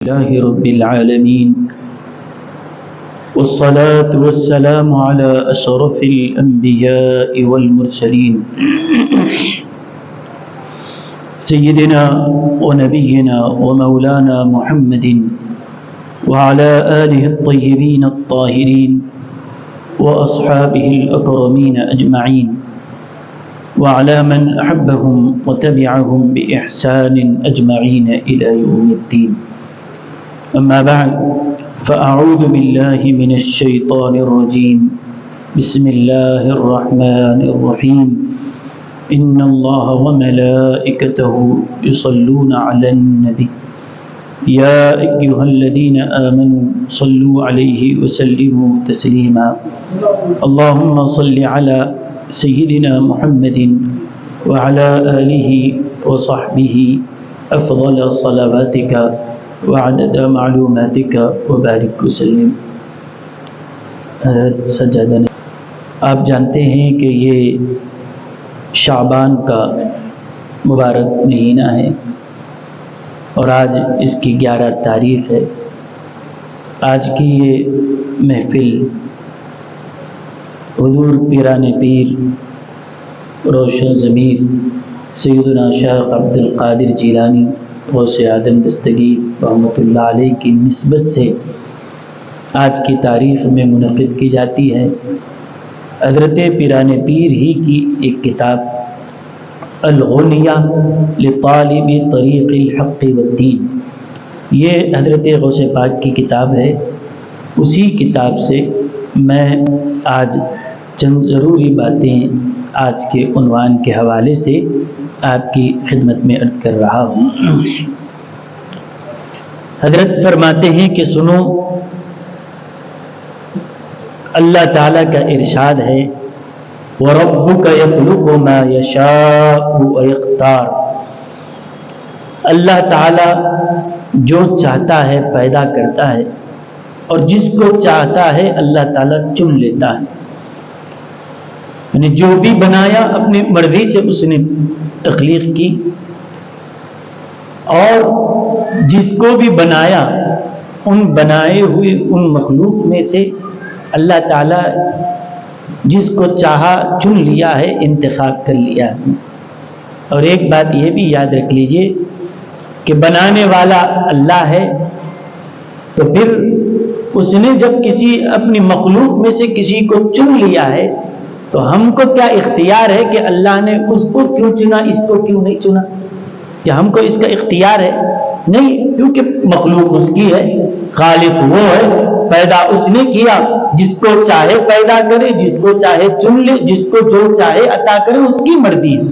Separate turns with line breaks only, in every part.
لله رب العالمين والصلاة والسلام على أشرف الأنبياء والمرسلين سيدنا ونبينا ومولانا محمد وعلى آله الطيبين الطاهرين وأصحابه الأكرمين أجمعين وعلى من أحبهم وتبعهم بإحسان أجمعين إلى يوم الدين. أما بعد فأعوذ بالله من الشيطان الرجيم. بسم الله الرحمن الرحيم. إن الله وملائكته يصلون على النبي يا أيها الذين آمنوا صلوا عليه وسلموا تسليما. اللهم صل على سيدنا محمد وعلى آله وصحبه أفضل صلواتك وعدد معلوماتك وبارك وسلم. سجادہ آپ جانتے ہیں کہ یہ شعبان کا مبارک مہینہ ہے اور آج اس کی 11 تاریخ ہے. آج کی یہ محفل حضور پیران پیر روشن ضمیر سیدنا شیخ عبد القادر جیلانی غوث اعظم دستگیر رحمۃ اللہ علیہ کی نسبت سے آج کی تاریخ میں منعقد کی جاتی ہے. حضرت پیران پیر ہی کی ایک کتاب الغنیہ لطالب طریق الحق والدین، یہ حضرت غوث پاک کی کتاب ہے. اسی کتاب سے میں آج چند ضروری باتیں آج کے عنوان کے حوالے سے آپ کی خدمت میں عرض کر رہا ہوں. حضرت فرماتے ہیں کہ سنو، اللہ تعالیٰ کا ارشاد ہے وَرَبُّكَ يَخْلُقُ مَا يَشَاءُ وَيَخْتَارُ. اللہ تعالیٰ جو چاہتا ہے پیدا کرتا ہے اور جس کو چاہتا ہے اللہ تعالیٰ چن لیتا ہے. یعنی جو بھی بنایا اپنی مرضی سے اس نے تخلیق کی، اور جس کو بھی بنایا ان بنائے ہوئے ان مخلوق میں سے اللہ تعالیٰ جس کو چاہا چن لیا ہے، انتخاب کر لیا ہے. اور ایک بات یہ بھی یاد رکھ لیجئے کہ بنانے والا اللہ ہے، تو پھر اس نے جب کسی اپنی مخلوق میں سے کسی کو چن لیا ہے تو ہم کو کیا اختیار ہے کہ اللہ نے اس کو کیوں چنا، اس کو کیوں نہیں چنا؟ کیا ہم کو اس کا اختیار ہے؟ نہیں، کیونکہ مخلوق اس کی ہے، خالق وہ ہے، پیدا اس نے کیا. جس کو چاہے پیدا کرے، جس کو چاہے چن لے، جس کو جو چاہے عطا کرے، اس کی مرضی ہے.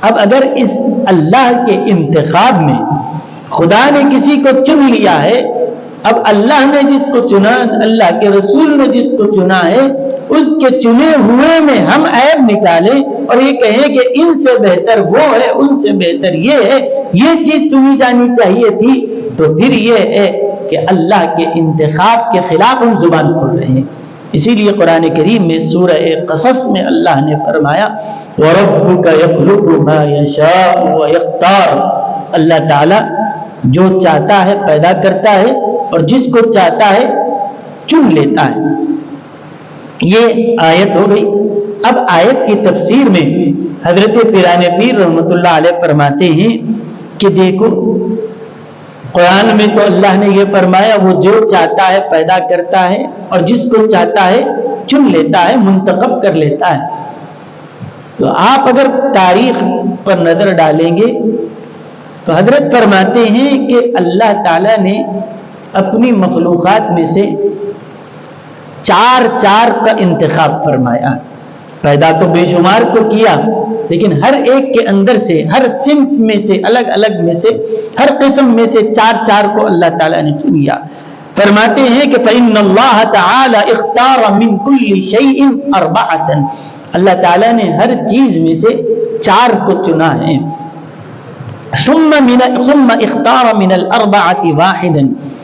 اب اگر اس اللہ کے انتخاب میں خدا نے کسی کو چن لیا ہے، اب اللہ نے جس کو چنا، اللہ کے رسول نے جس کو چنا ہے، اس کے چنے ہوئے میں ہم عیب نکالیں اور یہ کہیں کہ ان سے بہتر وہ ہے، ان سے بہتر یہ ہے، یہ چیز چنی جانی چاہیے تھی، تو پھر یہ ہے کہ اللہ کے انتخاب کے خلاف ہم زبان کھول رہے ہیں. اسی لیے قرآن کریم میں سورہ قصص میں اللہ نے فرمایا وَرَبُّكَ يَخْلُقُ مَا يَشَاءُ وَيَخْتَارُ. اللہ تعالیٰ جو چاہتا ہے پیدا کرتا ہے اور جس کو چاہتا ہے چن لیتا ہے. یہ آیت ہو گئی. اب آیت کی تفسیر میں حضرت پیران پیر رحمۃ اللہ علیہ فرماتے ہیں کہ دیکھو، قرآن میں تو اللہ نے یہ فرمایا وہ جو چاہتا ہے پیدا کرتا ہے اور جس کو چاہتا ہے چن لیتا ہے، منتخب کر لیتا ہے. تو آپ اگر تاریخ پر نظر ڈالیں گے تو حضرت فرماتے ہیں کہ اللہ تعالیٰ نے اپنی مخلوقات میں سے چار کا انتخاب فرمایا. پیدا تو بے شمار کو کیا، لیکن ہر ایک کے اندر سے، ہر صنف میں سے، الگ الگ میں سے، ہر قسم میں سے چار کو اللہ تعالیٰ نے چنیا. فرماتے ہیں کہ فَإِنَّ اللَّهَ تَعَالَى اخْتَارَ مِنْ كُلِّ شَيْءٍ أَرْبَعَةً. اللہ تعالیٰ نے ہر چیز میں سے 4 کو چنا ہے. ثُمَّ اخْتَارَ مِنَ الْأَرْبَعَةِ وَاحِدًا.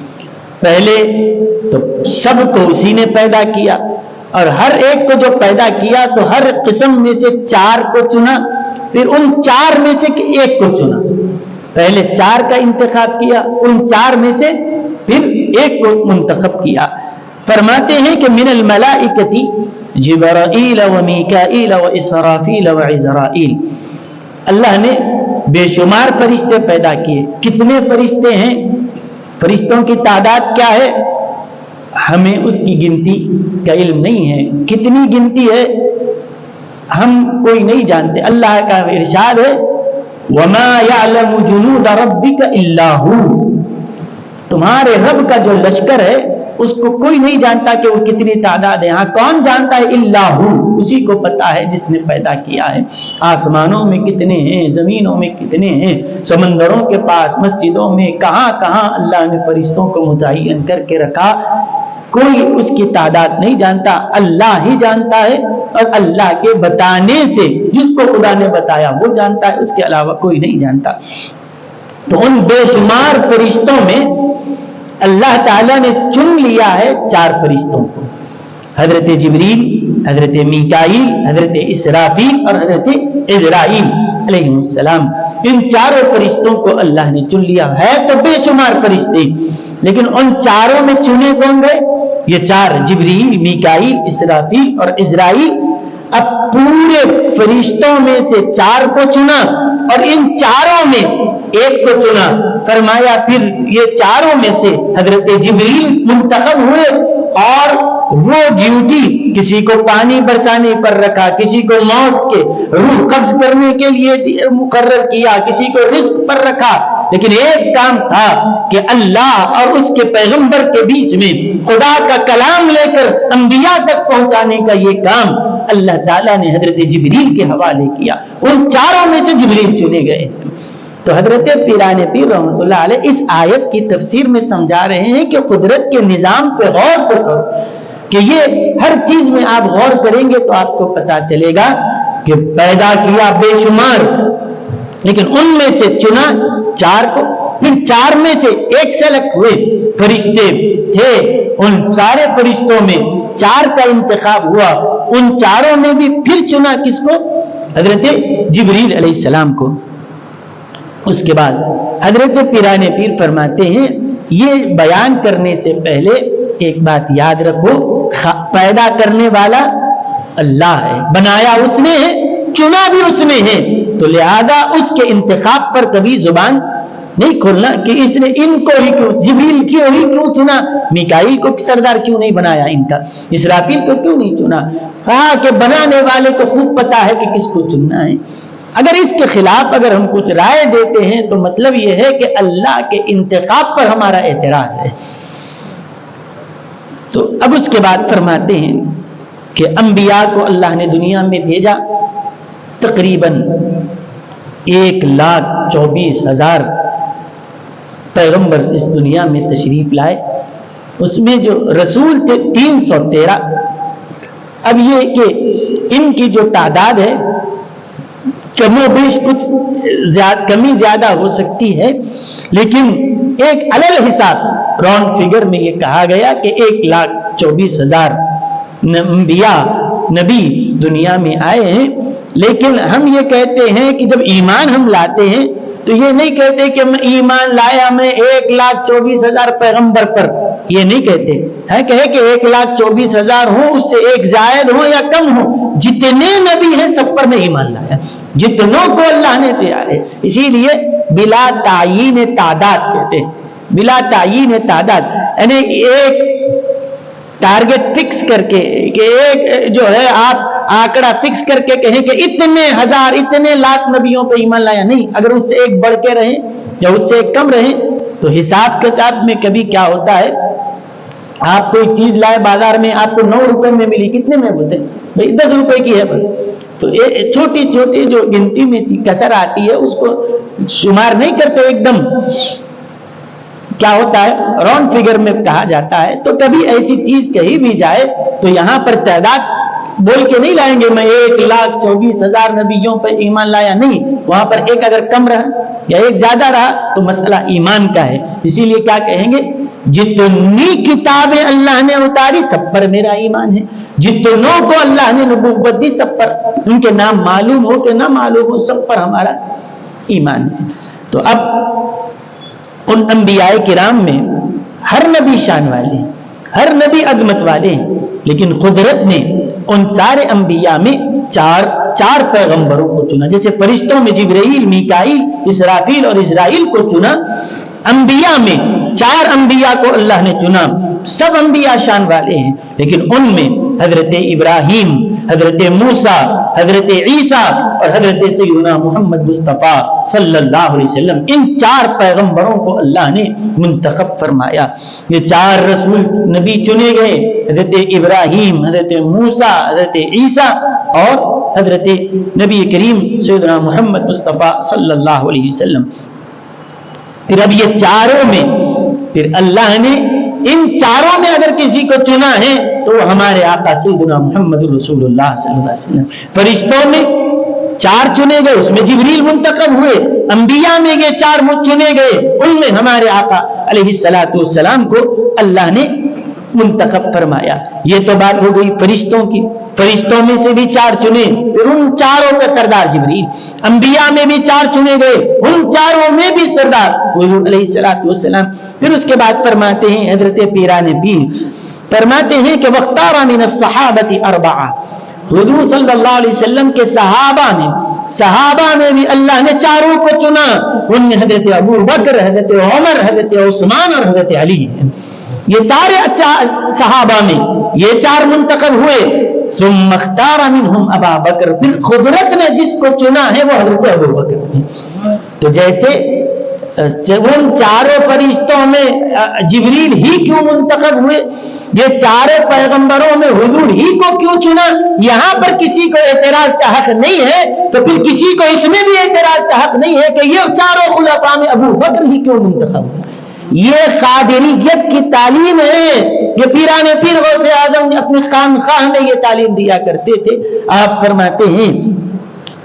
پہلے تو سب کو اسی نے پیدا کیا، اور ہر ایک کو جو پیدا کیا تو ہر قسم میں سے 4 کو چنا، پھر ان 4 میں سے ایک کو چنا. پہلے 4 کا انتخاب کیا، ان 4 میں سے پھر ایک کو منتخب کیا۔ فرماتے ہیں کہ من الملائکتی جبرائیل و میکائیل و اسرافیل و عزرائیل، اللہ نے بے شمار فرشتے پیدا کیے۔ کتنے فرشتے ہیں، فرشتوں کی تعداد کیا ہے، ہمیں اس کی گنتی کا علم نہیں ہے، کتنی گنتی ہے ہم کوئی نہیں جانتے۔ اللہ کا ارشاد ہے وَمَا يَعْلَمُ جُنُودَ رَبِّكَ إِلَّا هُوَ، تمہارے رب کا جو لشکر ہے اس کو کوئی نہیں جانتا کہ وہ کتنی تعداد ہے۔ ہاں کون جانتا ہے، اللہ، اسی کو پتا ہے جس نے پیدا کیا ہے۔ آسمانوں میں کتنے ہیں، زمینوں میں کتنے ہیں، سمندروں کے پاس، مسجدوں میں، کہاں کہاں اللہ نے فرشتوں کو متعین کر کے رکھا، کوئی اس کی تعداد نہیں جانتا، اللہ ہی جانتا ہے، اور اللہ کے بتانے سے جس کو خدا نے بتایا وہ جانتا ہے، اس کے علاوہ کوئی نہیں جانتا۔ تو ان بے شمار فرشتوں میں اللہ تعالیٰ نے چن لیا ہے 4 فرشتوں کو، حضرت جبریل، حضرت میکائیل، حضرت اسرافیل اور حضرت عزرائیل علیہ السلام۔ ان 4 فرشتوں کو اللہ نے چن لیا ہے، تو بے شمار فرشتے، لیکن ان 4 میں چنے کون گئے، یہ 4 جبریل، میکائیل، اسرافیل اور عزرائیل۔ اب پورے فرشتوں میں سے 4 کو چنا اور ان 4 میں ایک کو چنا۔ فرمایا پھر یہ 4 میں سے حضرت جبریل منتخب ہوئے، اور وہ ڈیوٹی کسی کو پانی برسانے پر رکھا، کسی کو موت کے روح قبض کرنے کے لیے مقرر کیا، کسی کو رزق پر رکھا، لیکن ایک کام تھا کہ اللہ اور اس کے پیغمبر کے بیچ میں خدا کا کلام لے کر انبیاء تک پہنچانے کا یہ کام اللہ تعالیٰ نے حضرت جبریل کے حوالے کیا۔ ان 4 میں سے جبریل چنے گئے۔ تو حضرت پیران پیر رحمۃ اللہ علیہ اس آیت کی تفسیر میں سمجھا رہے ہیں کہ قدرت کے نظام پہ غور کرو، کہ یہ ہر چیز میں آپ غور کریں گے تو آپ کو پتا چلے گا کہ پیدا کیا بے شمار، لیکن ان میں سے چنا 4 کو، پھر 4 میں سے ایک سلیکٹ ہوئے فرشتے تھے، ان سارے فرشتوں میں 4 کا انتخاب ہوا، ان 4 میں بھی پھر چنا کس کو، حضرت جبریل علیہ السلام کو۔ اس کے بعد حضرت پیران پیر فرماتے ہیں یہ بیان کرنے سے پہلے ایک بات یاد رکھو، پیدا کرنے والا اللہ ہے، بنایا اس نے ہے، چنا بھی اس نے ہے، تو لہذا اس کے انتخاب پر کبھی زبان نہیں کھولنا کہ اس نے ان کو ہی کیوں، جبریل کیوں ہی کیوں چنا، میکائیل کو سردار کیوں نہیں بنایا ان کا، اسرافیل کو کیوں نہیں چنا۔ کہا کہ بنانے والے کو خوب پتا ہے کہ کس کو چننا ہے۔ اگر اس کے خلاف اگر ہم کچھ رائے دیتے ہیں تو مطلب یہ ہے کہ اللہ کے انتخاب پر ہمارا اعتراض ہے۔ تو اب اس کے بعد فرماتے ہیں کہ انبیاء کو اللہ نے دنیا میں بھیجا، تقریباً 1,24,000 پیغمبر اس دنیا میں تشریف لائے، اس میں جو رسول تھے 313۔ اب یہ کہ ان کی جو تعداد ہے کم و بیش کچھ کمی زیادہ ہو سکتی ہے، لیکن ایک علل حساب راؤنڈ فگر میں یہ کہا گیا کہ 1,24,000 انبیاء نبی دنیا میں آئے ہیں۔ لیکن ہم یہ کہتے ہیں کہ جب ایمان ہم لاتے ہیں تو یہ نہیں کہتے کہ میں ایمان لایا میں 1,24,000 پیغمبر پر، یہ نہیں کہتے ہے، کہے کہ 1,24,000 ہوں، اس سے ایک زائد ہو یا کم ہو، جتنے نبی ہیں سب پر میں ایمان لایا، جتنوں کو اللہ نے دیا ہے۔ اسی لیے بلا تعیین تعداد کہتے ہیں، بلا تعیین تعداد، یعنی ایک ٹارگٹ فکس کر کے کہ ایک جو ہے آپ آنکڑا فکس کر کے کہیں کہ اتنے ہزار اتنے لاکھ نبیوں پہ ایمان لایا، نہیں، اگر اس سے ایک بڑھ کے رہیں یا اس سے ایک کم رہیں تو حساب کتاب میں کبھی کیا ہوتا ہے، آپ کوئی چیز لائے بازار میں، آپ کو 9 روپے میں ملی، کتنے میں بولتے بھائی 10 روپے کی ہے، تو چھوٹی چھوٹی جو گنتی میں کسر آتی ہے اس کو شمار نہیں کرتے، ایک دم کیا ہوتا ہے راؤنڈ فگر میں کہا جاتا ہے۔ تو کبھی ایسی چیز کہی بھی جائے تو یہاں پر تعداد بول کے نہیں لائیں گے میں 1,24,000 نبیوں پر ایمان لایا، نہیں، وہاں پر ایک اگر کم رہا یا ایک زیادہ رہا تو مسئلہ ایمان کا ہے۔ اسی لیے کیا کہیں گے، جتنی کتابیں اللہ نے اتاری سب پر میرا ایمان ہے، جتنوں کو اللہ نے نبوت دی سب پر، ان کے نام معلوم ہو کہ نہ معلوم ہو سب پر ہمارا ایمان ہے۔ تو اب ان انبیاء کرام میں ہر نبی شان والے ہیں، ہر نبی عظمت والے ہیں، لیکن قدرت نے ان سارے انبیاء میں چار پیغمبروں کو چنا. جیسے فرشتوں میں جبرائیل، میکائیل، اسرافیل اور اسرائیل کو چنا، انبیاء میں 4 انبیاء کو اللہ نے چنا. سب انبیاء شان والے ہیں، لیکن ان میں حضرت ابراہیم، حضرت موسیٰ، حضرت عیسیٰ اور حضرت سیدنا محمد مصطفیٰ صلی اللہ علیہ وسلم، ان 4 پیغمبروں کو اللہ نے منتخب فرمایا. یہ 4 رسول نبی چنے گئے، حضرت ابراہیم، حضرت موسیٰ، حضرت عیسیٰ اور حضرت نبی کریم سیدنا محمد مصطفیٰ صلی اللہ علیہ وسلم. پھر اب یہ چاروں میں پھر اللہ نے ان چاروں میں اگر کسی کو چنا ہے تو وہ ہمارے آقا سیدنا محمد رسول اللہ صلی اللہ علیہ وسلم. فرشتوں میں 4 چنے گئے، اس میں جبریل منتخب ہوئے. انبیاء میں یہ 4 چنے گئے، ان میں ہمارے آقا علیہ السلام کو اللہ نے منتخب فرمایا. یہ تو بات ہو گئی فرشتوں کی. فرشتوں میں سے بھی 4 چنے، پھر ان 4 کا سردار جبریل. انبیاء میں بھی 4 چنے گئے، ان 4 میں بھی سردار حضور علیہ السلام. پھر اس کے بعد فرماتے ہیں حضرت پیران پیر فرماتے ہیں کہ وختار من الصحابۃ 4، حضور صلی اللہ علیہ وسلم کے صحابہ میں بھی اللہ نے 4 کو چنا. ان میں حضرت ابو بکر، حضرت عمر، حضرت عثمان اور حضرت علی. یہ سارے صحابہ میں یہ 4 منتخب ہوئے. ثم اختار منهم ابا بکر، پھر قدرت نے جس کو چنا ہے وہ حضرت ابو بکر ہے. تو جیسے ان 4 فرشتوں میں جبریل ہی کیوں منتخب ہوئے، یہ 4 پیغمبروں میں حضور ہی کو کیوں چنا، یہاں پر کسی کو اعتراض کا حق نہیں ہے. تو پھر کسی کو اس میں بھی اعتراض کا حق نہیں ہے کہ یہ 4 خلفاء میں ابو بکر ہی کیوں منتخب ہوئے. یہ قادریت کی تعلیم ہے. یہ پیران پیر غوث اعظم نے اپنی خانقاہ میں یہ تعلیم دیا کرتے تھے. آپ فرماتے ہیں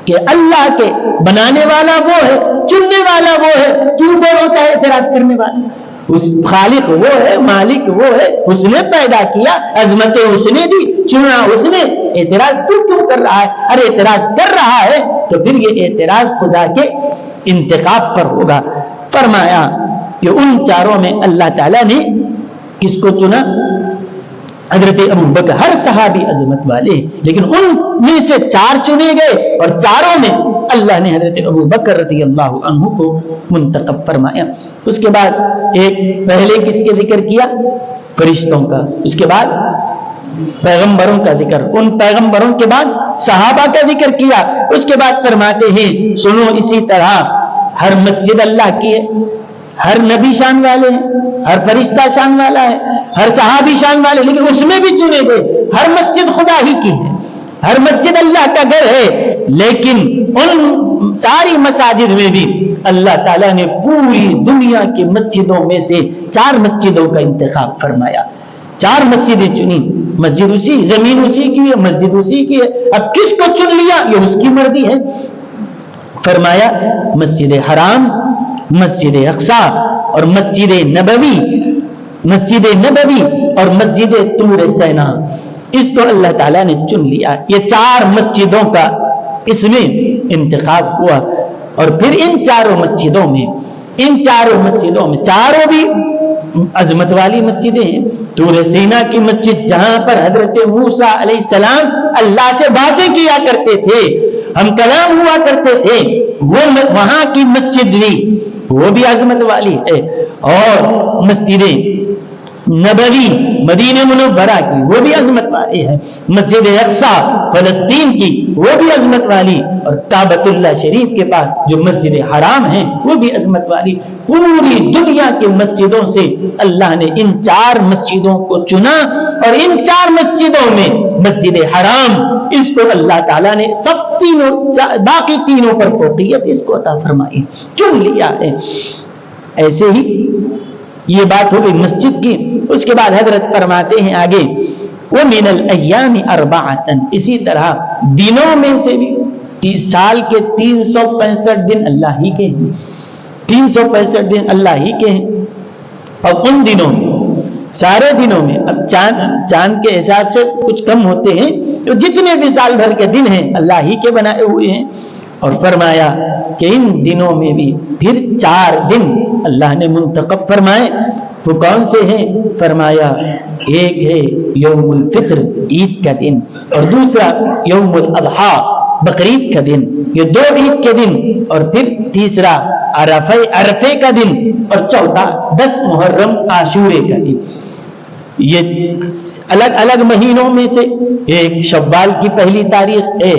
کہ اللہ کے بنانے والا وہ ہے، چننے والا وہ ہے، تو کون ہوتا ہے اعتراض کرنے والا؟ اس خالق وہ ہے، مالک وہ ہے، اس نے پیدا کیا، عظمتیں اس نے دی، چنا اس نے. اعتراض تو کیوں کر رہا ہے؟ ارے اعتراض کر رہا ہے تو پھر یہ اعتراض خدا کے انتخاب پر ہوگا. فرمایا کہ ان 4 میں اللہ تعالیٰ نے کس کو چنا؟ حضرت ابو بکر. ہر صحابی عظمت والے، لیکن ان میں سے 4 چنے گئے اور 4 میں اللہ نے حضرت ابو بکر رضی اللہ عنہ کو منتخب فرمایا. اس کے بعد ایک پہلے کس کے ذکر کیا؟ فرشتوں کا. اس کے بعد پیغمبروں کا ذکر، ان پیغمبروں کے بعد صحابہ کا ذکر کیا. اس کے بعد فرماتے ہیں سنو اسی طرح ہر مسجد اللہ کی ہے، ہر نبی شان والے ہیں، ہر فرشتہ شان والا ہے، ہر صحابی شان والے، لیکن اس میں بھی چنے گئے. ہر مسجد خدا ہی کی ہے، ہر مسجد اللہ کا گھر ہے، لیکن ان ساری مساجد میں بھی اللہ تعالیٰ نے پوری دنیا کی مسجدوں میں سے 4 مسجدوں کا انتخاب فرمایا. 4 مسجدیں چنی. مسجد اسی، زمین اسی کی ہے، مسجد اسی کی ہے. اب کس کو چن لیا یہ اس کی مرضی ہے. فرمایا مسجد حرام، مسجد اقصی اور مسجد نبوی اور مسجد طور سینا، اس کو اللہ تعالیٰ نے چن لیا. یہ 4 مسجدوں کا اس میں انتخاب ہوا. اور پھر ان 4 مسجدوں میں 4 بھی عظمت والی مسجدیں ہیں. طور سینا کی مسجد جہاں پر حضرت موسیٰ علیہ السلام اللہ سے باتیں کیا کرتے تھے، ہم کلام ہوا کرتے تھے، وہ وہاں کی مسجد بھی وہ بھی عظمت والی ہے. اور مسجد نبوی مدینہ منورہ کی وہ بھی عظمت والی ہے. مسجد اقصی فلسطین کی وہ بھی عظمت والی، اور کعبۃ اللہ شریف کے پاس جو مسجد حرام ہے وہ بھی عظمت والی. پوری دنیا کے مسجدوں سے اللہ نے ان 4 مسجدوں کو چنا، اور ان 4 مسجدوں میں مسجد حرام اس کو اللہ تعالیٰ نے سب باقی تینوں پر فوقیت اس کو عطا فرمائی، چن لیا ہے. ایسے ہی یہ بات ہو گئی مسجد کی. اس کے بعد حضرت فرماتے ہیں آگے وَمِنَ الْأَيَّامِ أَرْبَعَةً، اسی طرح دنوں میں سے بھی سال کے 365 دن اللہ ہی کے ہیں، 365 دن اللہ ہی کے ہیں. اور ان دنوں میں سارے دنوں میں اب چاند کے حساب سے کچھ کم ہوتے ہیں، تو جتنے بھی سال بھر کے دن ہیں اللہ ہی کے بنائے ہوئے ہیں. اور فرمایا کہ ان دنوں میں بھی پھر 4 دن اللہ نے منتخب فرمائے. وہ کون سے ہیں؟ فرمایا ایک ہے یوم الفطر عید کا دن، اور دوسرا یوم الاضحیٰ بقرعید کا دن، یہ 2 عید کے دن، اور پھر تیسرا عرفے کا دن، اور چوتھا 10 محرم عاشورے کا دن. یہ الگ الگ مہینوں میں سے ایک شوال کی 1 تاریخ ہے،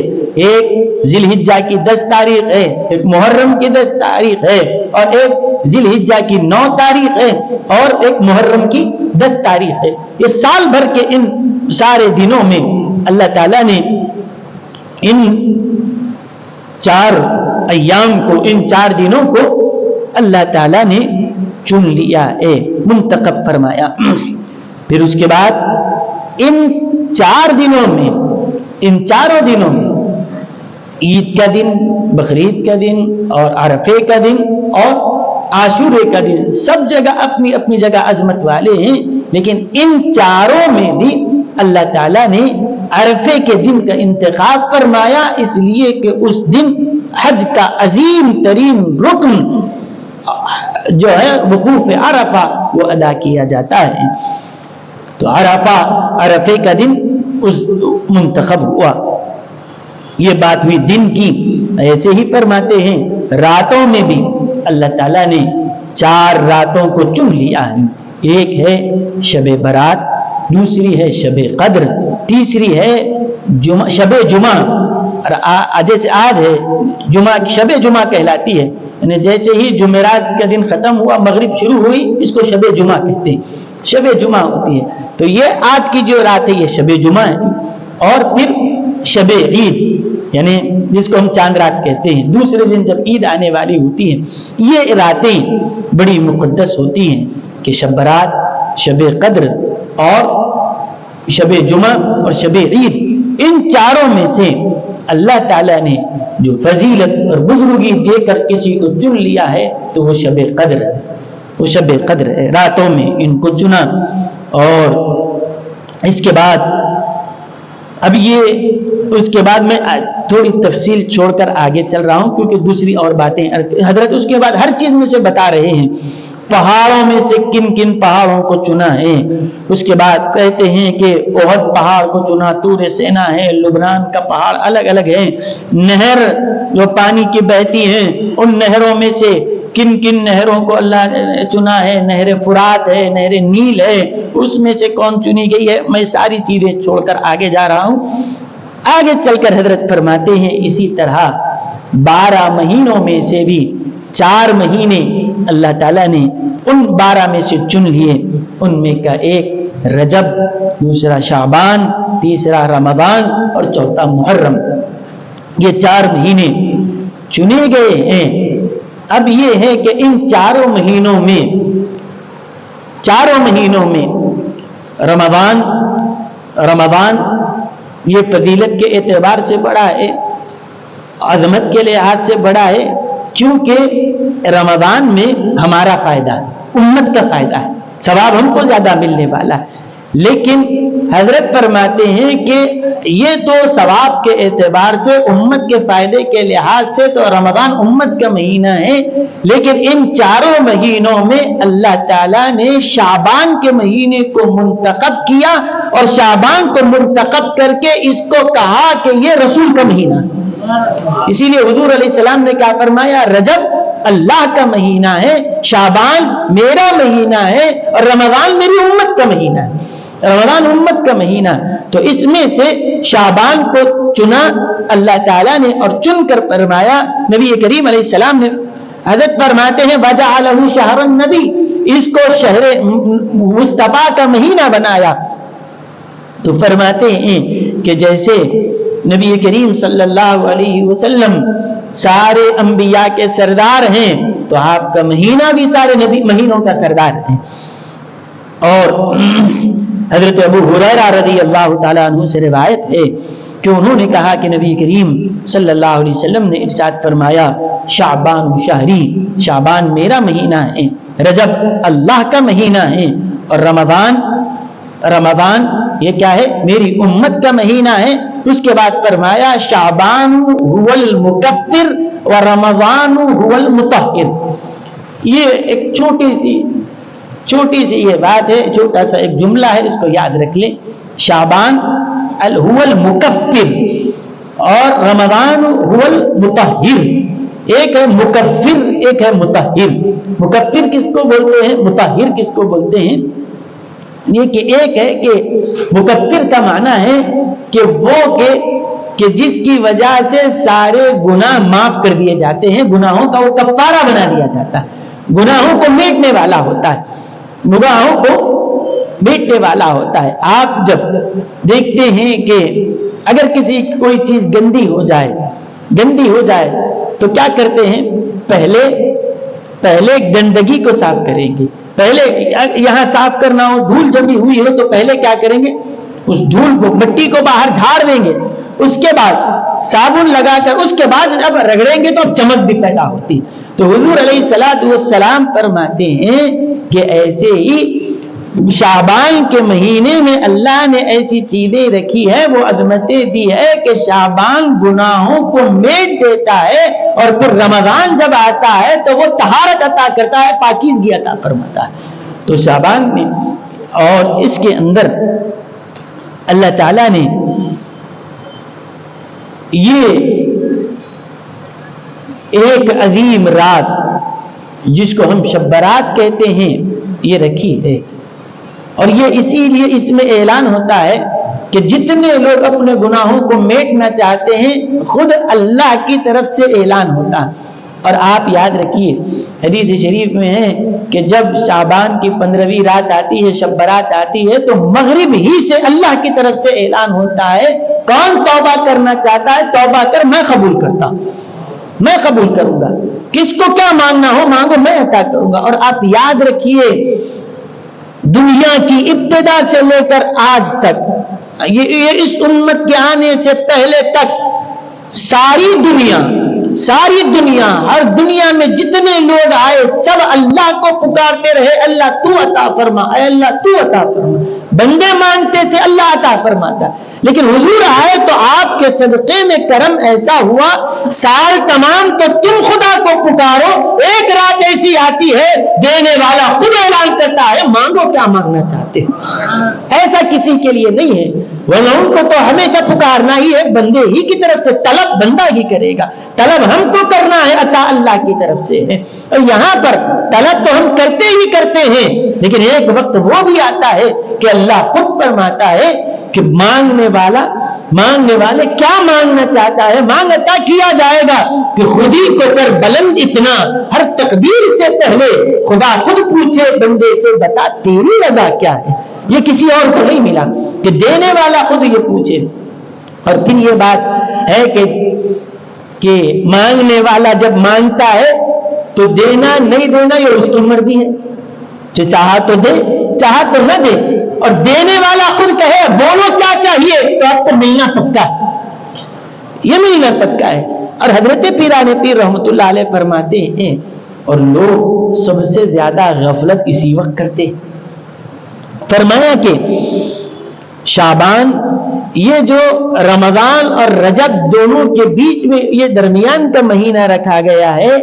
ایک ذی الحجہ کی 10 تاریخ ہے، ایک محرم کی 10 تاریخ ہے، اور ایک ذی الحجہ کی 9 تاریخ ہے، اور ایک محرم کی 10 تاریخ ہے. یہ سال بھر کے ان سارے دنوں میں اللہ تعالیٰ نے ان 4 ایام کو، ان 4 دنوں کو اللہ تعالیٰ نے چن لیا ہے، منتخب فرمایا. پھر اس کے بعد ان 4 دنوں میں، ان 4 دنوں میں عید کا دن، بقرعید کا دن، اور عرفے کا دن، اور عاشورے کا دن، سب جگہ اپنی اپنی جگہ عظمت والے ہیں، لیکن ان 4 میں بھی اللہ تعالیٰ نے عرفے کے دن کا انتخاب فرمایا، اس لیے کہ اس دن حج کا عظیم ترین رکن جو ہے وقوف عرفہ وہ ادا کیا جاتا ہے. تو عرفے کا دن اس منتخب ہوا. یہ بات ہوئی دن کی. ایسے ہی فرماتے ہیں راتوں میں بھی اللہ تعالیٰ نے 4 راتوں کو چن لیا ہے. ایک ہے شب برات، دوسری ہے شب قدر، تیسری ہے شب جمعہ، جیسے آج ہے جمعہ، شب جمعہ کہلاتی ہے، یعنی جیسے ہی جمعرات کا دن ختم ہوا، مغرب شروع ہوئی، اس کو شب جمعہ کہتے ہیں، شب جمعہ ہوتی ہے. تو یہ آج کی جو رات ہے یہ شب جمعہ ہے. اور پھر شب عید، یعنی جس کو ہم چاند رات کہتے ہیں، دوسرے دن جب عید آنے والی ہوتی ہے. یہ راتیں بڑی مقدس ہوتی ہیں کہ شب برات، شب قدر، اور شب جمعہ اور شب عید، ان 4 میں سے اللہ تعالیٰ نے جو فضیلت اور بزرگی دے کر کسی کو چن لیا ہے تو وہ شب قدر ہے. وہ شب قدر ہے، راتوں میں ان کو چنا. اور اس کے بعد اب یہ اس کے بعد میں تھوڑی تفصیل چھوڑ کر آگے چل رہا ہوں، کیونکہ دوسری اور باتیں حضرت اس کے بعد ہر چیز میں سے بتا رہے ہیں. پہاڑوں میں سے کن کن پہاڑوں کو چنا ہے. اس کے بعد کہتے ہیں کہ احد پہاڑ کو چنا، طور سینا ہے، لبنان کا پہاڑ، الگ الگ ہیں. نہر جو پانی کی بہتی ہیں، ان نہروں میں سے کن کن نہروں کو اللہ نے چنا ہے. نہر فرات ہے، نہر نیل ہے، اس میں سے کون چنی گئی ہے. میں ساری چیزیں چھوڑ کر آگے جا رہا ہوں. آگے چل کر حضرت فرماتے ہیں اسی طرح 12 مہینوں میں سے بھی 4 مہینے اللہ تعالیٰ نے ان 12 میں سے چن لیے. ان میں کا ایک رجب، دوسرا شعبان، تیسرا رمضان، اور چوتھا محرم. یہ 4 مہینے چنے گئے ہیں. اب یہ ہے کہ ان 4 مہینوں میں رمضان یہ فضیلت کے اعتبار سے بڑا ہے، عظمت کے لحاظ سے بڑا ہے، کیونکہ رمضان میں ہمارا فائدہ ہے، امت کا فائدہ ہے، ثواب ہم کو زیادہ ملنے والا ہے. لیکن حضرت فرماتے ہیں کہ یہ تو ثواب کے اعتبار سے، امت کے فائدے کے لحاظ سے تو رمضان امت کا مہینہ ہے، لیکن ان 4 مہینوں میں اللہ تعالیٰ نے شعبان کے مہینے کو منتخب کیا، اور شعبان کو منتخب کر کے اس کو کہا کہ یہ رسول کا مہینہ ہے. اسی لیے حضور علیہ السلام نے کیا فرمایا؟ رجب اللہ کا مہینہ ہے، شعبان میرا مہینہ ہے، اور رمضان میری امت کا مہینہ ہے. رمضان امت کا مہینہ. تو اس میں سے شعبان کو چنا اللہ تعالیٰ نے، اور چن کر فرمایا نبی کریم علیہ السلام نے. حضرت فرماتے ہیں وَجَعَلَهُ شَهْرَ النَّبِي، اس کو شہر مصطفیٰ کا مہینہ بنایا. تو فرماتے ہیں کہ جیسے نبی کریم صلی اللہ علیہ وسلم سارے انبیاء کے سردار ہیں، تو آپ کا مہینہ بھی سارے نبی مہینوں کا سردار ہے. اور حضرت ابو ہریرہ رضی اللہ تعالیٰ عنہ سے روایت ہے کہ انہوں نے کہا کہ نبی کریم صلی اللہ علیہ وسلم نے ارشاد فرمایا شعبان شہری، شعبان میرا مہینہ ہے، رجب اللہ کا مہینہ ہے، اور رمضان یہ کیا ہے؟ میری امت کا مہینہ ہے. اس کے بعد فرمایا شعبان هو المکفر و رمضان هو المطہر. یہ ایک چھوٹی سی یہ بات ہے، چھوٹا سا ایک جملہ ہے، اس کو یاد رکھ لیں. شعبان هو المکفر اور رمضان هو المطہر. ایک ہے مکفر، ایک ہے مطہر. مکفر کس کو بولتے ہیں، مطہر کس کو بولتے ہیں؟ یہ کہ ایک ہے کہ مکفر کا معنی ہے کہ وہ کہ جس کی وجہ سے سارے گناہ معاف کر دیے جاتے ہیں، گناہوں کا وہ کفارہ بنا دیا جاتا ہے، گناہوں کو میٹنے والا ہوتا ہے، گناہوں کو میٹنے والا ہوتا ہے. آپ جب دیکھتے ہیں کہ اگر کسی کوئی چیز گندی ہو جائے تو کیا کرتے ہیں؟ پہلے گندگی کو صاف کریں گے. پہلے یہاں صاف کرنا ہو، دھول جمی ہوئی ہو تو پہلے کیا کریں گے؟ اس دھول کو، مٹی کو باہر جھاڑ دیں گے. اس کے بعد صابن لگا کر اس کے بعد جب رگڑیں گے تو اب چمک بھی پیدا ہوتی. تو حضور علیہ الصلوۃ والسلام فرماتے ہیں کہ ایسے ہی شعبان کے مہینے میں اللہ نے ایسی چیزیں رکھی ہے، وہ عظمتیں دی ہے کہ شعبان گناہوں کو میٹ دیتا ہے، اور پھر رمضان جب آتا ہے تو وہ طہارت عطا کرتا ہے، پاکیزگی عطا فرماتا ہے. تو شعبان میں اور اس کے اندر اللہ تعالیٰ نے یہ ایک عظیم رات جس کو ہم شب برات کہتے ہیں یہ رکھی ہے. اور یہ اسی لیے اس میں اعلان ہوتا ہے کہ جتنے لوگ اپنے گناہوں کو میٹنا چاہتے ہیں خود اللہ کی طرف سے اعلان ہوتا ہے. اور آپ یاد رکھیے حدیث شریف میں ہے کہ جب شعبان کی 15ویں رات آتی ہے، شب برات آتی ہے، تو مغرب ہی سے اللہ کی طرف سے اعلان ہوتا ہے کون توبہ کرنا چاہتا ہے توبہ کر، میں قبول کرتا ہوں، میں قبول کروں گا. کس کو کیا مانگنا ہو مانگو، میں عطا کروں گا. اور آپ یاد رکھیے دنیا کی ابتدا سے لے کر آج تک، یہ اس امت کے آنے سے پہلے تک ساری دنیا ہر دنیا میں جتنے لوگ آئے سب اللہ کو پکارتے رہے، اللہ تو عطا فرما، اے اللہ تو عطا فرما. بندے مانگتے تھے، اللہ عطا فرماتا. لیکن حضور آئے تو آپ کے صدقے میں کرم ایسا ہوا، سال تمام تو تم خدا کو پکارو، ایک رات ایسی آتی ہے دینے والا خود اعلان کرتا ہے مانگو کیا مانگنا چاہتے ہیں. ایسا کسی کے لیے نہیں ہے، ورنہ ان کو تو ہمیشہ پکارنا ہی ہے، بندے ہی کی طرف سے طلب بندہ ہی کرے گا. طلب ہم کو کرنا ہے، عطا اللہ کی طرف سے ہے. اور یہاں پر طلب تو ہم کرتے ہی کرتے ہیں، لیکن ایک وقت وہ بھی آتا ہے کہ اللہ خود فرماتا ہے کہ مانگنے والے کیا مانگنا چاہتا ہے مانگ عطا کیا جائے گا. کہ خود ہی کو کر بلند اتنا، ہر تقدیر سے پہلے خدا خود پوچھے بندے سے بتا تیری رضا کیا ہے. یہ کسی اور کو نہیں ملا کہ دینے والا خود یہ پوچھے. اور پھر یہ بات ہے کہ مانگنے والا جب مانگتا ہے تو دینا نہیں دینا یہ اس کی مرضی ہے، جو چاہا تو دے چاہا تو نہ دے. اور دینے والا خود کہے بولو کیا چاہیے تو آپ کو ملنا پکا ہے، یہ ملنا پکا ہے. اور حضرت پیران پیر رحمت اللہ علیہ فرماتے ہیں اور لوگ سب سے زیادہ غفلت اسی وقت کرتے. فرمایا کہ شعبان یہ جو رمضان اور رجب دونوں کے بیچ میں یہ درمیان کا مہینہ رکھا گیا ہے،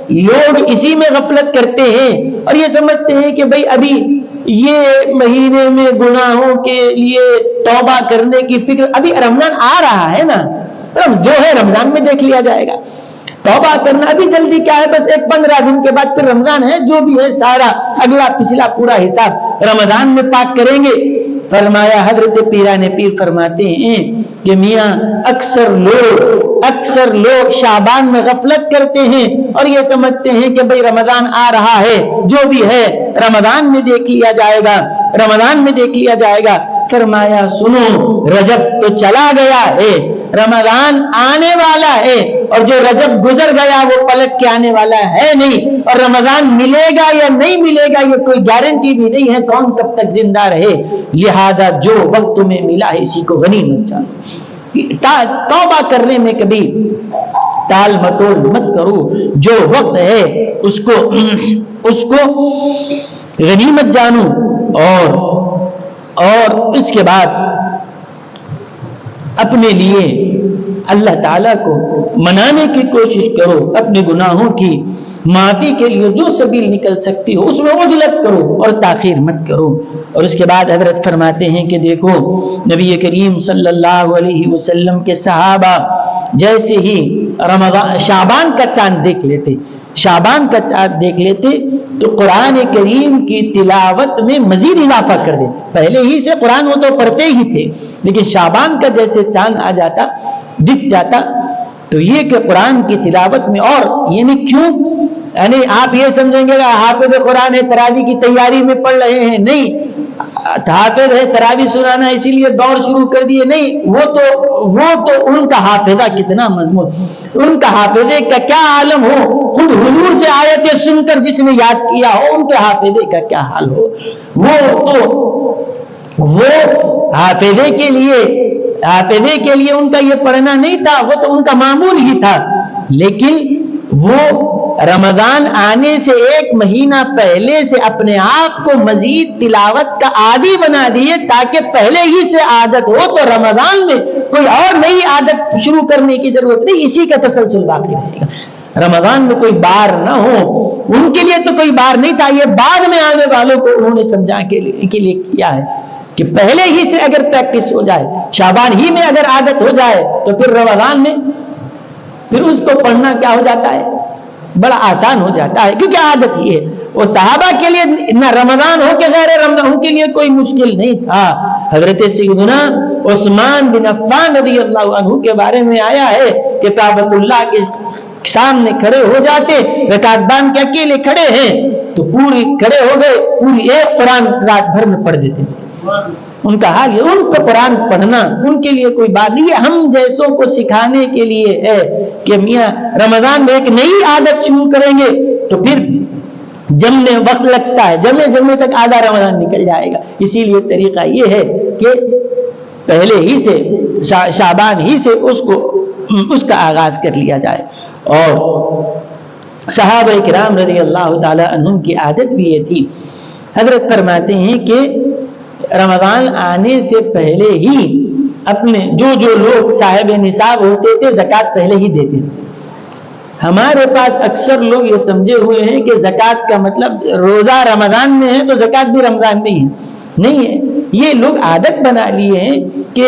لوگ اسی میں غفلت کرتے ہیں اور یہ سمجھتے ہیں کہ بھئی ابھی یہ مہینے میں گناہوں کے لیے توبہ کرنے کی فکر، ابھی رمضان آ رہا ہے نا، جو ہے رمضان میں دیکھ لیا جائے گا. توبہ کرنا ابھی جلدی کیا ہے، بس 15 دن کے بعد پھر رمضان ہے، جو بھی ہے سارا اگلا پچھلا پورا حساب رمضان میں پاک کریں گے. فرمایا حضرت پیران پیر فرماتے ہیں کہ میاں اکثر لوگ شعبان میں غفلت کرتے ہیں اور یہ سمجھتے ہیں کہ بھئی رمضان آ رہا ہے، جو بھی ہے رمضان میں دیکھ لیا جائے گا، رمضان میں دیکھ لیا جائے گا. فرمایا سنو، رجب تو چلا گیا ہے، رمضان آنے والا ہے، اور جو رجب گزر گیا وہ پلٹ کے آنے والا ہے نہیں، اور رمضان ملے گا یا نہیں ملے گا یہ کوئی گارنٹی بھی نہیں ہے، کون کب تک زندہ رہے. لہذا جو وقت تمہیں ملا ہے اسی کو غنیمت جانو. توبہ کرنے میں کبھی ٹال مٹول مت کرو، جو وقت ہے اس کو غنیمت جانو. اور اس کے بعد اپنے لیے اللہ تعالیٰ کو منانے کی کوشش کرو، اپنے گناہوں کی معافی کے لیے جو سبیل نکل سکتی ہو اس میں عجلت کرو اور تاخیر مت کرو۔ اور اس کے بعد حضرت فرماتے ہیں کہ دیکھو نبی کریم صلی اللہ علیہ وسلم کے صحابہ جیسے ہی رمضان شعبان کا چاند دیکھ لیتے، شعبان کا چاند دیکھ لیتے تو قرآن کریم کی تلاوت میں مزید اضافہ کر دیتے۔ پہلے ہی سے قرآن وہ تو پڑھتے ہی تھے، لیکن شعبان کا جیسے چاند آ جاتا، دکھ جاتا، تو یہ کہ قرآن کی تلاوت میں اور یعنی کیوں، یعنی آپ یہ سمجھیں گے کہ حافظ قرآن تراویح کی تیاری میں پڑھ رہے ہیں، نہیں، حافظ ہے تراویح سنانا اسی لیے دور شروع کر دیے، نہیں، وہ تو ان کا حافظہ کتنا مضمون، ان کا حافظے کا کیا عالم ہو، خود حضور سے آیتیں سن کر جس نے یاد کیا ہو ان کے حافظے کا کیا حال ہو، وہ حافظے کے لیے ان کا یہ پڑھنا نہیں تھا، وہ تو ان کا معمول ہی تھا، لیکن وہ رمضان آنے سے ایک مہینہ پہلے سے اپنے آپ کو مزید تلاوت کا عادی بنا دیے تاکہ پہلے ہی سے عادت ہو، تو رمضان میں کوئی اور نئی عادت شروع کرنے کی ضرورت نہیں، اسی کا تسلسل باقی رہے گا۔ رمضان میں کوئی بار نہ ہو، ان کے لیے تو کوئی بار نہیں تھا، یہ بعد میں آنے والوں کو انہوں نے سمجھا کے لیے کیا ہے کہ پہلے ہی سے اگر پریکٹس ہو جائے، شعبان ہی میں اگر عادت ہو جائے تو پھر رمضان میں پھر اس کو پڑھنا کیا ہو جاتا ہے، بڑا آسان ہو جاتا ہے، کیونکہ عادت ہی ہے۔ وہ صحابہ کے لیے نہ رمضان ہو کہ غیر رمضان ان کے لیے کوئی مشکل نہیں تھا۔ حضرت سیدنا عثمان بن عفان رضی اللہ عنہ کے بارے میں آیا ہے کہ کعبۃ اللہ کے سامنے کھڑے ہو جاتے، رکعت باندھ کے اکیلے کھڑے ہیں تو پوری کھڑے ہو گئے، پوری ایک قرآن رات بھر میں پڑھ دیتے تھے۔ ان کا حال یہ، ان کو قرآن پڑھنا ان کے لیے کوئی بات نہیں ہے، ہم جیسوں کو سکھانے کے لیے ہے کہ میاں رمضان میں ایک نئی عادت شروع کریں گے تو پھر جمنے وقت لگتا ہے، جمنے تک آدھا رمضان نکل جائے گا۔ اسی لیے طریقہ یہ ہے کہ پہلے ہی سے شعبان ہی سے اس کا آغاز کر لیا جائے۔ اور صحابہ کرام رضی اللہ تعالی عنہم کی عادت بھی یہ تھی، حضرت فرماتے ہیں کہ رمضان آنے سے پہلے ہی اپنے جو لوگ صاحب نصاب ہوتے تھے زکوٰۃ پہلے ہی دیتے تھے۔ ہمارے پاس اکثر لوگ یہ سمجھے ہوئے ہیں کہ زکوٰۃ کا مطلب روزہ رمضان میں ہے تو زکوٰۃ بھی رمضان میں ہی ہے، نہیں ہے۔ یہ لوگ عادت بنا لیے ہیں کہ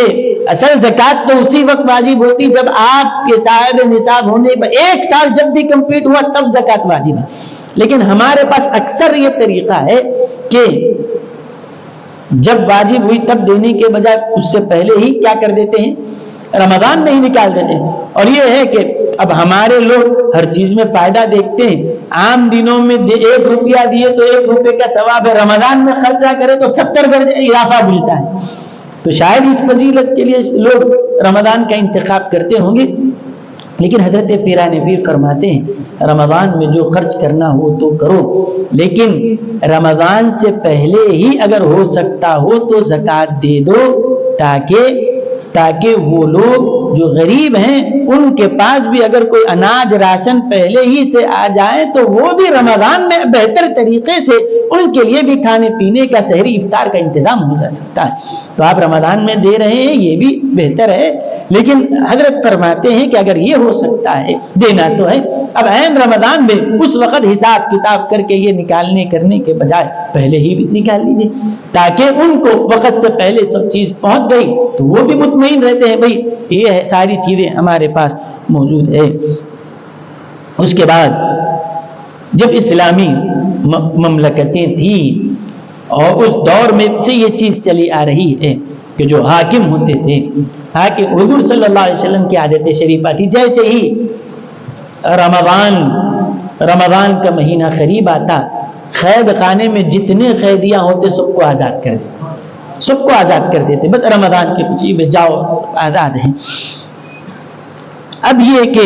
اصل زکوٰۃ تو اسی وقت واجب ہوتی جب آپ کے صاحب نصاب ہونے پر ایک سال جب بھی کمپلیٹ ہوا تب زکوٰۃ واجب ہے، لیکن ہمارے پاس اکثر یہ طریقہ ہے کہ جب واجب ہوئی تب دینے کے بجائے اس سے پہلے ہی کیا کر دیتے ہیں، رمضان میں ہی نکال دیتے ہیں۔ اور یہ ہے کہ اب ہمارے لوگ ہر چیز میں فائدہ دیکھتے ہیں، عام دنوں میں 1 روپیہ دیے تو 1 روپے کا ثواب ہے، رمضان میں خرچہ کرے تو 70 درجے اضافہ ملتا ہے، تو شاید اس فضیلت کے لیے لوگ رمضان کا انتخاب کرتے ہوں گے۔ لیکن حضرت پیران پیر فرماتے ہیں رمضان میں جو خرچ کرنا ہو تو کرو، لیکن رمضان سے پہلے ہی اگر ہو سکتا ہو تو زکوٰۃ دے دو تاکہ وہ لوگ جو غریب ہیں ان کے پاس بھی اگر کوئی اناج راشن پہلے ہی سے آ جائے تو وہ بھی رمضان میں بہتر طریقے سے ان کے لیے بھی کھانے پینے کا سحری افطار کا انتظام ہو جا سکتا ہے۔ تو آپ رمضان میں دے رہے ہیں یہ بھی بہتر ہے، لیکن حضرت فرماتے ہیں کہ اگر یہ ہو سکتا ہے دینا تو ہے، اب عین رمضان میں اس وقت حساب کتاب کر کے یہ نکالنے کرنے کے بجائے پہلے ہی بھی نکال لیجیے تاکہ ان کو وقت سے پہلے سب چیز پہنچ گئی تو وہ بھی مطمئن رہتے ہیں بھائی یہ ہے ساری چیزیں ہمارے پاس موجود ہے۔ اس کے بعد جب اسلامی مملکتیں تھیں اور اس دور میں سے یہ چیز چلی آ رہی ہے کہ جو حاکم ہوتے تھے، حاکم حضور صلی اللہ علیہ وسلم کی عادت شریفہ تھی، جیسے ہی رمضان کا مہینہ قریب آتا قید خانے میں جتنے قیدیاں ہوتے سب کو آزاد کر دیتے، بس رمضان کے خوشی میں جاؤ آزاد ہیں۔ اب یہ کہ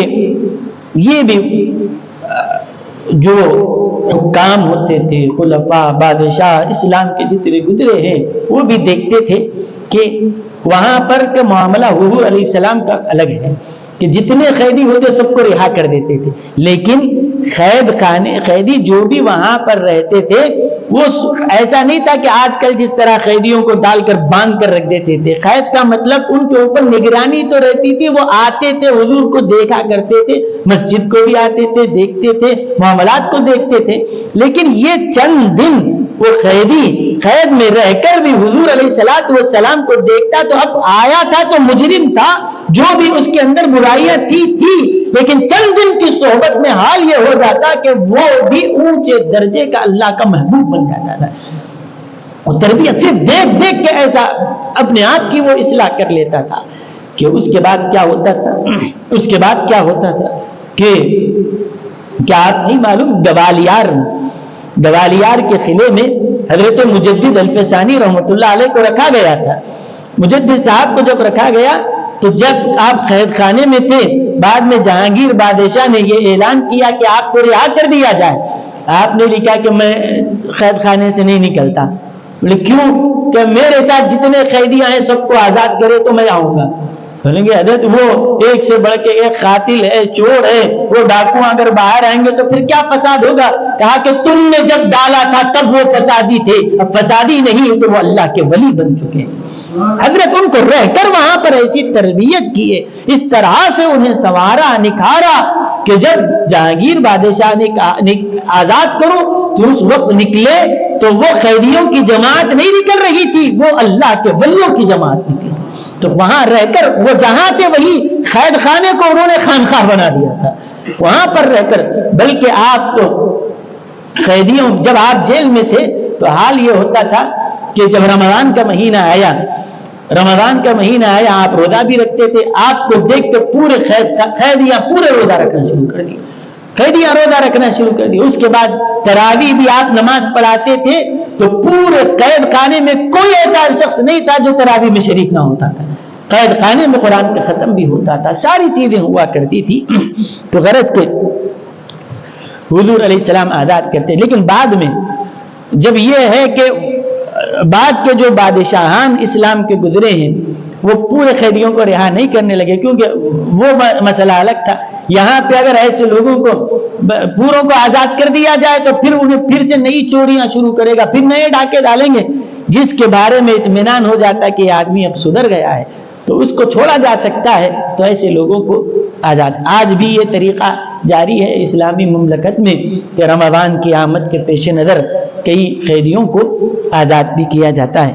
یہ بھی جو حکام ہوتے تھے، خلفاء، بادشاہ اسلام کے جتنے گزرے ہیں وہ بھی دیکھتے تھے کہ وہاں پر کا معاملہ حضور علیہ السلام کا الگ ہے کہ جتنے قیدی ہوتے سب کو رہا کر دیتے تھے، لیکن قیدی جو بھی وہاں پر رہتے تھے وہ ایسا نہیں تھا کہ آج کل جس طرح قیدیوں کو ڈال کر باندھ کر رکھ دیتے تھے. قید کا مطلب ان کے اوپر نگرانی تو رہتی تھی, وہ آتے تھے, حضور کو دیکھا کرتے تھے, مسجد کو بھی آتے تھے, دیکھتے تھے, معاملات کو دیکھتے تھے. لیکن یہ چند دن وہ قیدی قید میں رہ کر بھی حضور علیہ الصلوۃ والسلام کو دیکھتا, تو اب آیا تھا تو مجرم تھا, جو بھی اس کے اندر برائیاں تھی, لیکن چند دن کی صحبت میں حال یہ ہو جاتا کہ وہ بھی اونچے درجے کا اللہ کا محبوب بن جاتا تھا. وہ تربیت سے دیکھ دیکھ کے ایسا اپنے آپ کی وہ اصلاح کر لیتا تھا کہ اس کے بعد کیا ہوتا تھا, اس کے بعد کیا ہوتا تھا کہ کیا آپ نہیں معلوم, گوالیار کے قلعے میں حضرت مجدد الفسانی رحمۃ اللہ علیہ کو رکھا گیا تھا. مجدد صاحب کو جب رکھا گیا تو جب آپ قید خانے میں تھے, بعد میں جہانگیر بادشاہ نے یہ اعلان کیا کہ آپ کو رہا کر دیا جائے. آپ نے لکھا کہ میں قید خانے سے نہیں نکلتا. بولے کیوں؟ کہ میرے ساتھ جتنے قیدی آئے سب کو آزاد کرے تو میں آؤں گا. بولیں گے حضرت وہ ایک سے بڑھ کے ایک قاتل ہے, چور ہے, وہ ڈاکو اگر باہر آئیں گے تو پھر کیا فساد ہوگا؟ کہا کہ تم نے جب ڈالا تھا تب وہ فسادی تھے, اب فسادی نہیں تو وہ اللہ کے ولی بن چکے ہیں. حضرت ان کو رہ کر وہاں پر ایسی تربیت کی ہے, اس طرح سے انہیں سنوارا, نکھارا کہ جب جہانگیر بادشاہ نے کہا آزاد کرو تو اس وقت نکلے تو وہ قیدیوں کی جماعت نہیں نکل رہی تھی, وہ اللہ کے ولیوں کی جماعت نکلی. تو وہاں رہ کر وہ جہاں تھے وہی قید خانے کو انہوں نے خانقاہ بنا دیا تھا, وہاں پر رہ کر. بلکہ آپ تو قیدیوں, جب آپ جیل میں تھے تو حال یہ ہوتا تھا کہ جب رمضان کا مہینہ آیا, آپ روزہ بھی رکھتے تھے. آپ کو دیکھ کے پورے قیدیاں پورے روزہ رکھنا شروع کر دی, اس کے بعد تراویح بھی آپ نماز پڑھاتے تھے تو پورے قید خانے میں کوئی ایسا شخص نہیں تھا جو تراویح میں شریک نہ ہوتا تھا. قید خانے میں قرآن کا ختم بھی ہوتا تھا, ساری چیزیں ہوا کرتی تھی. تو غرض کے حضور علیہ السلام آزاد کرتے. لیکن بعد میں جب یہ ہے کہ بعد کے جو بادشاہان اسلام کے گزرے ہیں وہ پورے قیدیوں کو رہا نہیں کرنے لگے, کیونکہ وہ مسئلہ الگ تھا. یہاں پہ اگر ایسے لوگوں کو پوروں کو آزاد کر دیا جائے تو پھر انہیں پھر سے نئی چوریاں شروع کرے گا, پھر نئے ڈاکے ڈالیں گے. جس کے بارے میں اطمینان ہو جاتا ہے کہ یہ آدمی اب سدھر گیا ہے تو اس کو چھوڑا جا سکتا ہے, تو ایسے لوگوں کو آزاد. آج بھی یہ طریقہ جاری ہے اسلامی مملکت میں کہ رمضان کی آمد کے پیش نظر کئی قیدیوں کو آزاد بھی کیا جاتا ہے.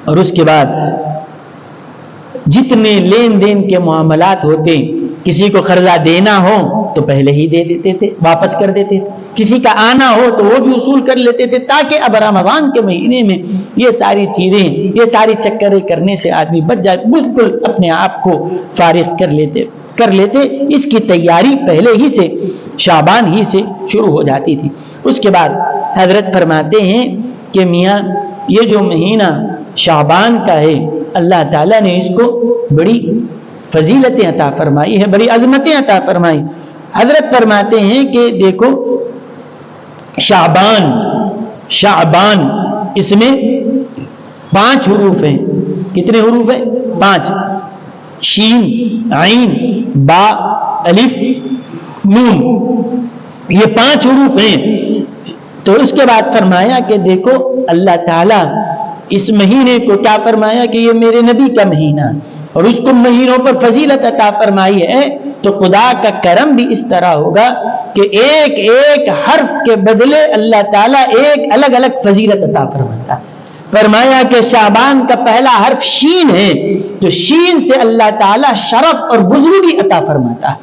اور اس کے بعد جتنے لین دین کے معاملات ہوتے, کسی کو قرضہ دینا ہو تو پہلے ہی دے دیتے تھے, واپس کر دیتے تھے. کسی کا آنا ہو تو وہ بھی وصول کر لیتے تھے, تاکہ اب رمضان کے مہینے میں یہ ساری چیزیں, یہ ساری چکریں کرنے سے آدمی بچ جائے, بالکل اپنے آپ کو فارغ کر لیتے. اس کی تیاری پہلے ہی سے شعبان ہی سے شروع ہو جاتی تھی. اس کے بعد حضرت فرماتے ہیں کہ میاں یہ جو مہینہ شعبان کا ہے, اللہ تعالیٰ نے اس کو بڑی فضیلتیں عطا فرمائی ہے, بڑی عظمتیں عطا فرمائی. حضرت فرماتے ہیں کہ دیکھو شعبان اس میں 5 حروف ہیں. کتنے حروف ہیں؟ 5. شین, عین, با, الف, نون, یہ 5 حروف ہیں. تو اس کے بعد فرمایا کہ دیکھو اللہ تعالیٰ اس مہینے کو کیا فرمایا کہ یہ میرے نبی کا مہینہ, اور اس کو مہینوں پر فضیلت عطا فرمائی ہے. تو خدا کا کرم بھی اس طرح ہوگا کہ ایک ایک حرف کے بدلے اللہ تعالیٰ ایک الگ الگ فضیلت عطا فرماتا. فرمایا کہ شعبان کا پہلا حرف شین ہے, تو شین سے اللہ تعالیٰ شرف اور بزرگی عطا فرماتا ہے,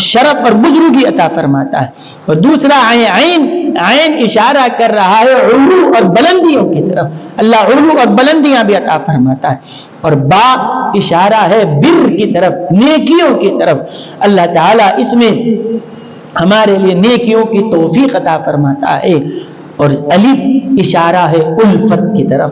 شرف اور بزرگی عطا فرماتا ہے. اور دوسرا عین اشارہ کر رہا ہے علو اور بلندیوں کی طرف, اللہ علو اور بلندیاں بھی عطا فرماتا ہے. اور با اشارہ ہے بر کی طرف, نیکیوں کی طرف. اللہ تعالیٰ اس میں ہمارے لیے نیکیوں کی توفیق عطا فرماتا ہے. اور الف اشارہ ہے الفت کی طرف,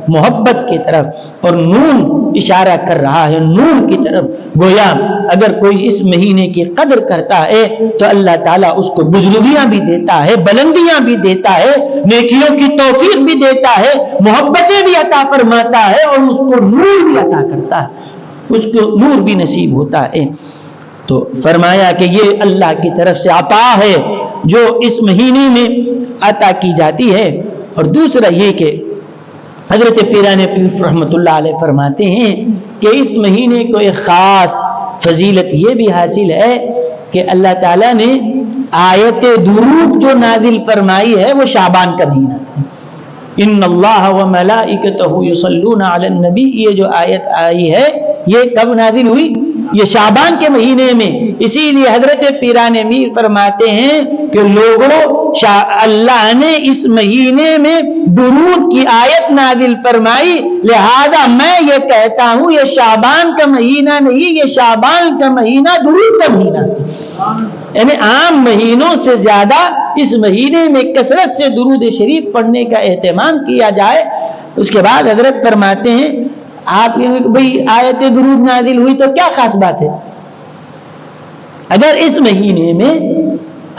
محبت کی طرف. اور نون اشارہ کر رہا ہے نور کی طرف. گویا اگر کوئی اس مہینے کی قدر کرتا ہے تو اللہ تعالیٰ اس کو بزرگیاں بھی دیتا ہے, بلندیاں بھی دیتا ہے, نیکیوں کی توفیق بھی دیتا ہے, محبتیں بھی عطا فرماتا ہے, اور اس کو نور بھی عطا کرتا ہے, اس کو نور بھی نصیب ہوتا ہے. تو فرمایا کہ یہ اللہ کی طرف سے عطا ہے. جو اس مہینے میں عطا کی جاتی ہے۔ اور دوسرا یہ کہ حضرت پیران پیر رحمۃ اللہ علیہ فرماتے ہیں کہ اس مہینے کو ایک خاص فضیلت یہ بھی حاصل ہے کہ اللہ تعالیٰ نے آیت درود جو نازل فرمائی ہے وہ شعبان کا مہینہ تھا۔ ان اللہ و ملائکتہ یصلون علی النبی، یہ جو آیت آئی ہے یہ کب نازل ہوئی؟ یہ شعبان کے مہینے میں۔ اسی لیے حضرت پیران میر فرماتے ہیں کہ لوگوں، اللہ نے اس مہینے میں درود کی آیت نازل فرمائی، لہذا میں یہ کہتا ہوں یہ شعبان کا مہینہ نہیں، یہ شعبان کا مہینہ درود کا مہینہ، یعنی عام مہینوں سے زیادہ اس مہینے میں کثرت سے درود شریف پڑھنے کا اہتمام کیا جائے۔ اس کے بعد حضرت فرماتے ہیں آپ بھئی آیت درود نازل ہوئی تو کیا خاص بات ہے؟ اگر اس مہینے میں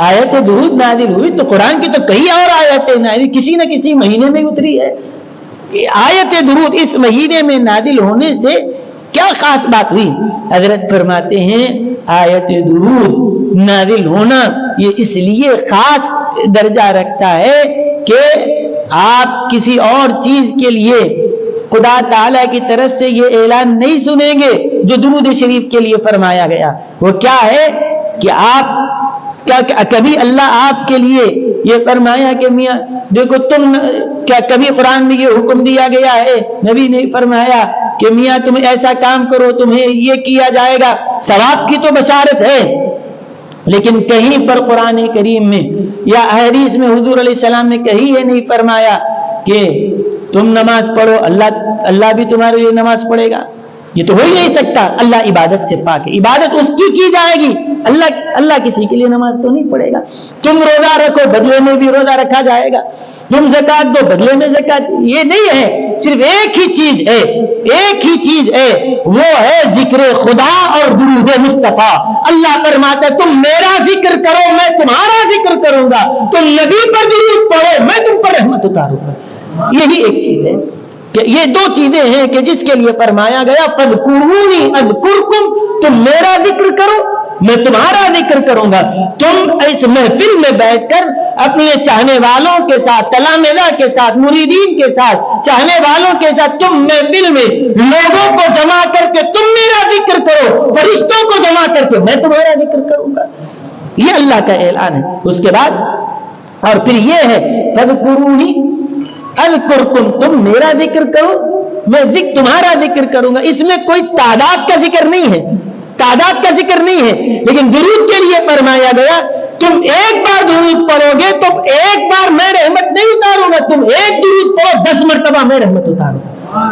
آیت درود نازل ہوئی تو قرآن کی تو کئی اور آیتیں نازل کسی نہ کسی مہینے میں اتری ہے۔ آیت درود اس مہینے میں نازل ہونے سے کیا خاص بات ہوئی؟ حضرت فرماتے ہیں آیت درود نازل ہونا یہ اس لیے خاص درجہ رکھتا ہے کہ آپ کسی اور چیز کے لیے خدا تعالیٰ کی طرف سے یہ اعلان نہیں سنیں گے جو درود شریف کے لیے فرمایا گیا۔ وہ کیا ہے کہ آپ کبھی اللہ آپ کے لیے یہ فرمایا کہ میاں دیکھو تم کیا کبھی قرآن میں یہ حکم دیا گیا ہے، نبی نے فرمایا کہ میاں تم ایسا کام کرو تمہیں یہ کیا جائے گا، ثواب کی تو بشارت ہے، لیکن کہیں پر قرآن کریم میں یا حدیث میں حضور علیہ السلام نے کہیں یہ نہیں فرمایا کہ تم نماز پڑھو اللہ بھی تمہارے لیے نماز پڑھے گا۔ یہ تو ہو ہی نہیں سکتا، اللہ عبادت سے پاک ہے، عبادت اس کی جائے گی، اللہ کسی کے لیے نماز تو نہیں پڑھے گا۔ تم روزہ رکھو بدلے میں بھی روزہ رکھا جائے گا، تم زکات دو بدلے میں زکات، یہ نہیں ہے، صرف ایک ہی چیز ہے وہ ہے ذکر خدا اور درود مصطفیٰ۔ اللہ فرماتا ہے تم میرا ذکر کرو میں تمہارا ذکر کروں گا، تم نبی پر درود پڑھو میں تم پر رحمت اتاروں گا۔ یہی ایک چیز ہے کہ یہ دو چیزیں ہیں کہ جس کے لیے فرمایا گیا فاذکرونی اذکرکم، تم میرا ذکر کرو میں تمہارا ذکر کروں گا۔ تم اس محفل میں بیٹھ کر اپنے چاہنے والوں کے ساتھ، تلامذہ کے ساتھ، مریدین کے ساتھ، چاہنے والوں کے ساتھ تم محفل میں لوگوں کو جمع کر کے تم میرا ذکر کرو، فرشتوں کو جمع کر کے میں تمہارا ذکر کروں گا، یہ اللہ کا اعلان ہے۔ اس کے بعد اور پھر یہ ہے فاذکرونی اذکرکم، تم میرا ذکر کرو میں تمہارا ذکر کروں گا۔ اس میں کوئی تعداد کا ذکر نہیں ہے، تعداد کا ذکر نہیں ہے، لیکن درود کے لیے فرمایا گیا تم ایک بار درود پڑھو گے تو ایک بار میں رحمت نہیں اتاروں گا، تم ایک درود پڑھو 10 مرتبہ میں رحمت اتاروں گا۔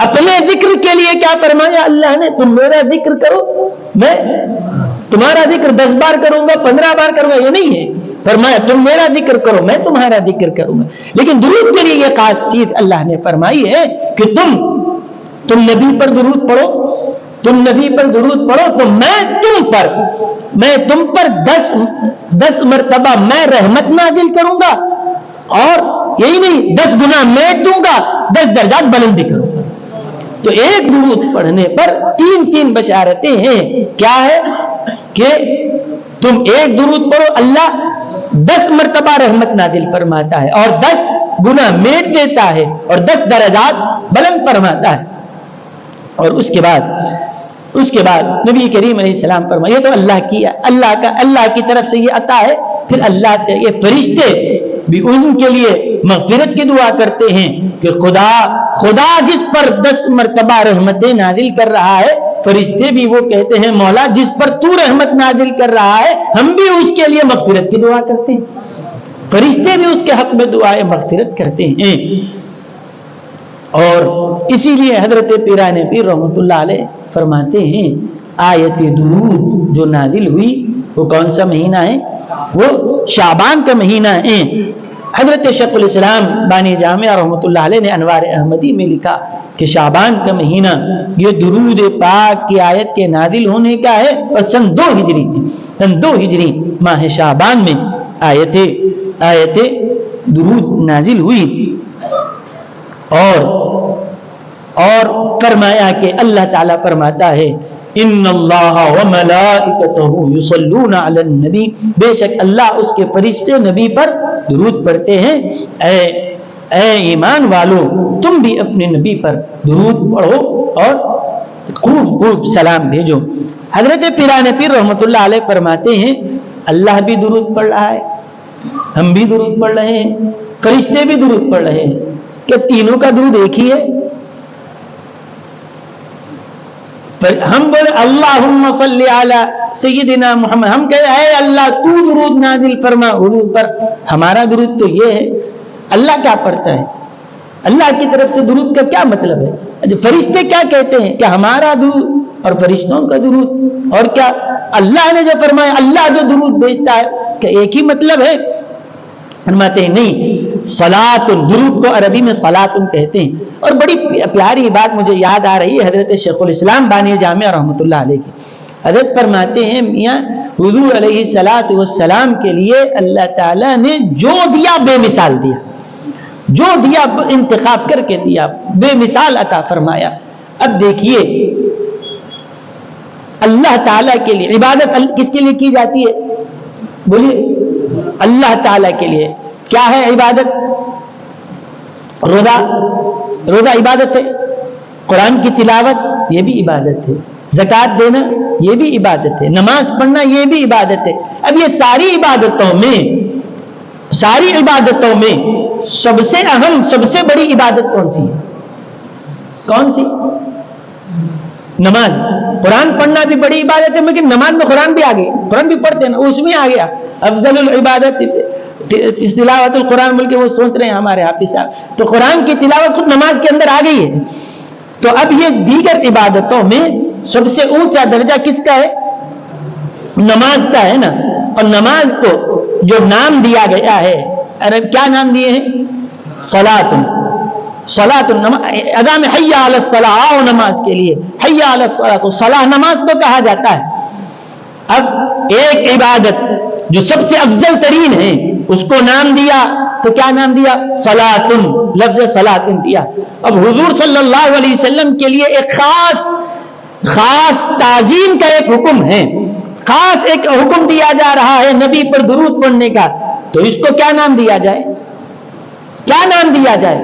اپنے ذکر کے لیے کیا فرمایا اللہ نے؟ تم میرا ذکر کرو میں تمہارا ذکر 10 بار کروں گا، 15 بار کروں گا، یہ نہیں ہے، فرمایا تم میرا ذکر کرو میں تمہارا ذکر کروں گا۔ لیکن درود کے لیے یہ خاص چیز اللہ نے فرمائی ہے کہ تم نبی پر درود پڑھو، تم نبی پر درود پڑھو تو میں تم پر 10 مرتبہ میں رحمت نازل کروں گا، اور یہی نہیں 10 گنا میں دوں گا، 10 درجات بلند کروں گا۔ تو ایک درود پڑھنے پر 3 بشارتیں ہیں۔ کیا ہے کہ تم ایک درود پڑھو اللہ 10 مرتبہ رحمت نازل فرماتا ہے اور 10 گنا میٹ دیتا ہے اور 10 درجات بلند فرماتا ہے۔ اور اس کے بعد نبی کریم علیہ السلام فرمایا یہ تو اللہ کی طرف سے یہ عطا ہے، پھر اللہ یہ فرشتے بھی ان کے لیے مغفرت کی دعا کرتے ہیں کہ خدا جس پر 10 مرتبہ رحمتیں نازل کر رہا ہے، فرشتے بھی وہ کہتے ہیں مولا جس پر تو رحمت نازل کر رہا ہے ہم بھی اس کے لیے مغفرت کی دعا کرتے ہیں، فرشتے بھی اس کے حق میں دعائے مغفرت کرتے ہیں۔ اور اسی لیے حضرت پیران پیر رحمۃ اللہ علیہ فرماتے ہیں آیت درود جو نازل ہوئی وہ کون سا مہینہ ہے؟ وہ شعبان کا مہینہ ہے۔ حضرت شیخ الاسلام بانی جامعہ رحمۃ اللہ علیہ نے انوار احمدی میں لکھا کہ شعبان کا مہینہ یہ درود پاک کی آیت کے نازل ہونے کا ہے، اور سن 2 ہجری ماہ شعبان میں آیت درود نازل ہوئی۔ اور فرمایا کہ اللہ تعالیٰ فرماتا ہے ان اللہ وملائکتہ یصلون علی النبی، بے شک اللہ اس کے فرشتے نبی پر درود پڑھتے ہیں۔ اے ایمان والو تم بھی اپنے نبی پر درود پڑھو اور خوب خوب سلام بھیجو۔ حضرت پیران پیر رحمۃ اللہ علیہ فرماتے ہیں اللہ بھی درود پڑھ رہا ہے، ہم بھی درود پڑھ رہے ہیں، فرشتے بھی درود پڑھ رہے ہیں، کہ تینوں کا درود ایک ہی ہے؟ ہم بولے اللہم صلی علی سیدنا محمد، ہم کہے اے اللہ تو درود نازل فرما حضور پر، ہمارا درود تو یہ ہے۔ اللہ کیا پڑھتا ہے؟ اللہ کی طرف سے درود کا کیا مطلب ہے؟ فرشتے کیا کہتے ہیں کہ ہمارا درود اور فرشتوں کا درود، اور کیا اللہ نے جو فرمایا اللہ جو درود بھیجتا ہے کہ ایک ہی مطلب ہے؟ فرماتے ہیں نہیں، صلاۃ، درود کو عربی میں صلاۃ کہتے ہیں۔ اور بڑی پیاری بات مجھے یاد آ رہی ہے حضرت شیخ الاسلام بانی جامعہ رحمۃ اللہ علیہ کی۔ حضرت فرماتے ہیں میاں حضور علیہ الصلوۃ والسلام کے لیے اللہ تعالیٰ نے جو دیا بے مثال دیا، جو دیا انتخاب کر کے دیا، بے مثال عطا فرمایا۔ اب دیکھیے اللہ تعالیٰ کے لیے عبادت کس کے لیے کی جاتی ہے؟ بولیے، اللہ تعالیٰ کے لیے۔ کیا ہے عبادت؟ روزہ، روزہ عبادت ہے۔ قرآن کی تلاوت یہ بھی عبادت ہے۔ زکوٰۃ دینا یہ بھی عبادت ہے۔ نماز پڑھنا یہ بھی عبادت ہے۔ اب یہ ساری عبادتوں میں سب سے اہم، سب سے بڑی عبادت کون سی ہے؟ کون سی؟ نماز۔ قرآن پڑھنا بھی بڑی عبادت ہے، لیکن نماز میں قرآن بھی آ گئی، قرآن بھی پڑھتے ہیں نا، اس میں آ گیا افضل العبادت تلاوت القرآن، بلکہ وہ سوچ رہے ہیں ہمارے حافظ صاحب، تو قرآن کی تلاوت خود نماز کے اندر آ گئی ہے۔ تو اب یہ دیگر عبادتوں میں سب سے اونچا درجہ کس کا ہے؟ نماز کا ہے نا۔ اور نماز کو جو نام دیا گیا ہے، عرب کیا نام دیے ہیں؟ صلاۃ۔ صلاۃ، اذان میں حی علی الصلاۃ، آؤ نماز کے لیے، حی علی الصلاۃ، صلاح نماز کو کہا جاتا ہے۔ اب ایک عبادت جو سب سے افضل ترین ہے اس کو نام دیا تو کیا نام دیا؟ صلاۃ، لفظ صلاۃ دیا۔ اب حضور صلی اللہ علیہ وسلم کے لیے ایک خاص تعظیم کا ایک حکم ہے، خاص ایک حکم دیا جا رہا ہے نبی پر درود پڑھنے کا، تو اس کو کیا نام دیا جائے؟ کیا نام دیا جائے؟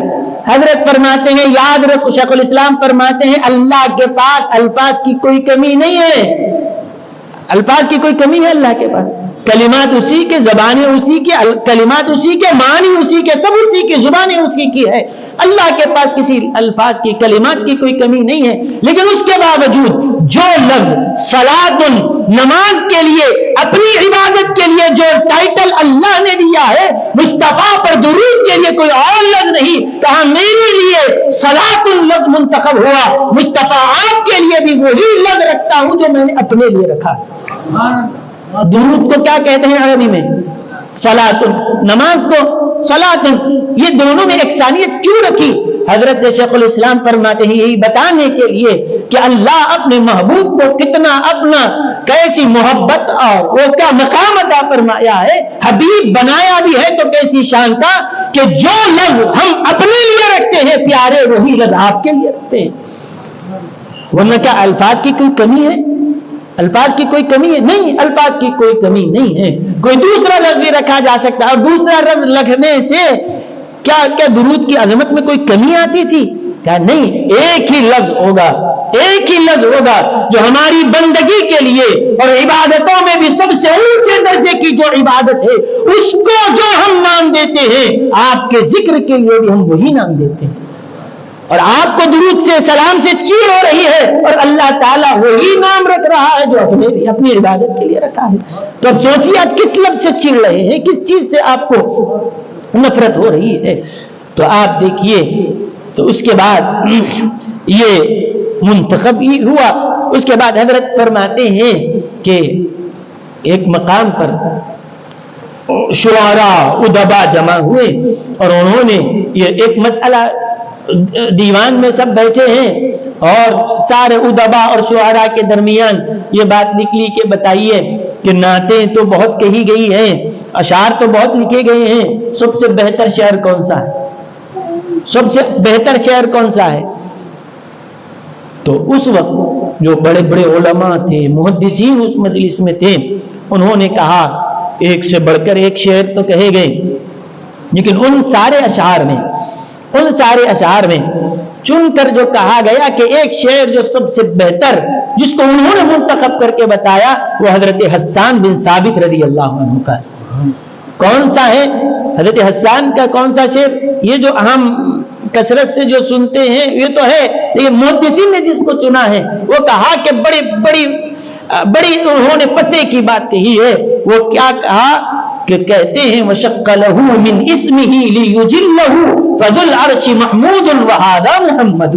حضرت فرماتے ہیں، یاد رکھو، شیخ الاسلام فرماتے ہیں اللہ کے پاس الفاظ کی کوئی کمی نہیں ہے۔ الفاظ کی کوئی کمی ہے اللہ کے پاس؟ کلمات اسی کے، زبانیں اسی کے، کلمات اسی کے، معنی اسی کے، سب اسی کے، زبانیں اسی کی ہے۔ اللہ کے پاس کسی الفاظ کی، کلمات کی کوئی کمی نہیں ہے، لیکن اس کے باوجود جو لفظ صلاۃ، نماز کے لیے، اپنی عبادت کے لیے جو ٹائٹل اللہ نے دیا ہے، مصطفیٰ پر درود کے لیے کوئی اور لفظ نہیں کہا، میرے لیے صلاۃ لفظ منتخب ہوا، مصطفیٰ آپ کے لیے بھی وہی لفظ رکھتا ہوں جو میں نے اپنے لیے رکھا۔ درود کو کیا کہتے ہیں عربی میں؟ صلاۃ، نماز کو صلاۃ۔ یہ دونوں میں یکسانیت کیوں رکھی؟ حضرت شیخ الاسلام فرماتے ہیں یہی بتانے کے لیے کہ اللہ اپنے محبوب کو کتنا اپنا، کیسی محبت اور وہ کیا مقام عطا فرمایا ہے، حبیب بنایا بھی ہے تو کیسی شان کا کہ جو لفظ ہم اپنے لیے رکھتے ہیں پیارے، وہی لفظ آپ کے لیے رکھتے ہیں۔ ورنہ کیا الفاظ کی کوئی کمی ہے؟ الفاظ کی کوئی کمی ہے؟ نہیں، الفاظ کی کوئی کمی نہیں ہے۔ کوئی دوسرا لفظ بھی رکھا جا سکتا ہے، اور دوسرا لفظ لکھنے سے کیا درود کی عظمت میں کوئی کمی آتی تھی؟ کہا نہیں، ایک ہی لفظ ہوگا، ایک ہی لفظ ہوگا جو ہماری بندگی کے لیے اور عبادتوں میں بھی سب سے اونچے درجے کی جو عبادت ہے، اس کو جو ہم نام دیتے ہیں، آپ کے ذکر کے لیے بھی ہم وہی نام دیتے ہیں۔ اور آپ کو درود سے، سلام سے چیر ہو رہی ہے، اور اللہ تعالیٰ وہی نام رکھ رہا ہے جو اپنی عبادت کے لیے رکھا ہے۔ تو اب سوچیے آپ کس لفظ سے چیر رہے ہیں، کس چیز سے آپ کو نفرت ہو رہی ہے۔ تو آپ دیکھیے، تو اس کے بعد یہ منتخب ہی ہوا۔ اس کے بعد حضرت فرماتے ہیں کہ ایک مقام پر شعراء ادبا جمع ہوئے، اور انہوں نے یہ ایک مسئلہ، دیوان میں سب بیٹھے ہیں اور سارے ادبا اور شعراء کے درمیان یہ بات نکلی کہ بتائیے کہ نعتیں تو بہت کہی گئی ہیں، اشعار تو بہت لکھے گئے ہیں، سب سے بہتر شعر کون سا ہے؟ سب سے بہتر شعر کون سا ہے؟ تو اس وقت جو بڑے بڑے علماء تھے، محدثین اس مجلس میں تھے، انہوں نے کہا، ایک سے بڑھ کر ایک شعر تو کہے گئے، لیکن ان سارے اشعار میں چن کر جو کہا گیا کہ ایک شعر جو سب سے بہتر، جس کو انہوں نے منتخب کر کے بتایا، وہ حضرت حسان بن ثابت رضی اللہ عنہ کا۔ کون سا ہے حضرت حسان کا؟ کون سا شعر؟ یہ جو ہم کثرت سے جو سنتے ہیں یہ تو ہے، یہ محدثین نے جس کو چنا ہے، وہ کہا کہ بڑی انہوں نے پتے کی بات کہی ہے۔ وہ کیا کہا کہ کہتے ہیں وَشَقَّ لَهُ مِنْ اسْمِهِ لِيُجِلَّهُ فَذُو الْعَرْشِ مَحْمُودٌ وَهَذَا مُحَمَّدٌ۔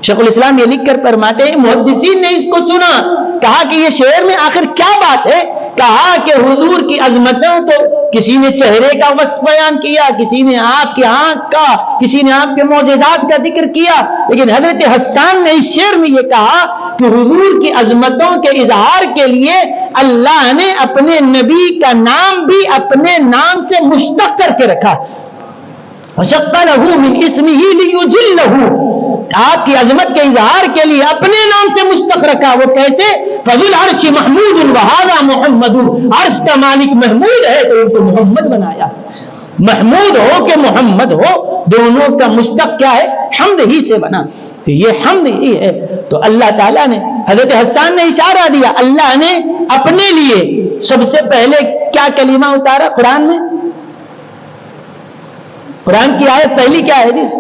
شیخ الاسلام یہ لکھ کر فرماتے ہیں محدثین نے اس کو چنا، کہا کہ یہ شعر میں آخر کیا بات ہے؟ کہا کہ حضور کی عظمتوں تو کسی نے چہرے کا وصف بیان کیا، کسی نے آپ کی آنکھ کا، کسی نے آپ کے معجزات کا ذکر کیا، لیکن حضرت حسان نے اس شعر میں یہ کہا کہ حضور کی عظمتوں کے اظہار کے لیے اللہ نے اپنے نبی کا نام بھی اپنے نام سے مشتق کر کے رکھا۔ وَشَقَّ لَهُ مِنْ اسْمِهِ لِيُجِلَّهُ، آپ کی عظمت کے اظہار کے لیے اپنے نام سے مشتق رکھا۔ وہ کیسے؟ فَذُو الْعَرْشِ مَحْمُودٌ وَهَذَا مُحَمَّدٌ، عرش کا مالک محمود ہے تو ان کو محمد بنایا۔ محمود ہو کہ محمد ہو، دونوں کا مشتق کیا ہے؟ حمد ہی سے بنا، تو یہ حمد ہی ہے۔ تو اللہ تعالیٰ نے، حضرت حسان نے اشارہ دیا، اللہ نے اپنے لیے سب سے پہلے کیا کلمہ اتارا قرآن میں؟ قرآن کی آیت پہلی کیا ہے جس؟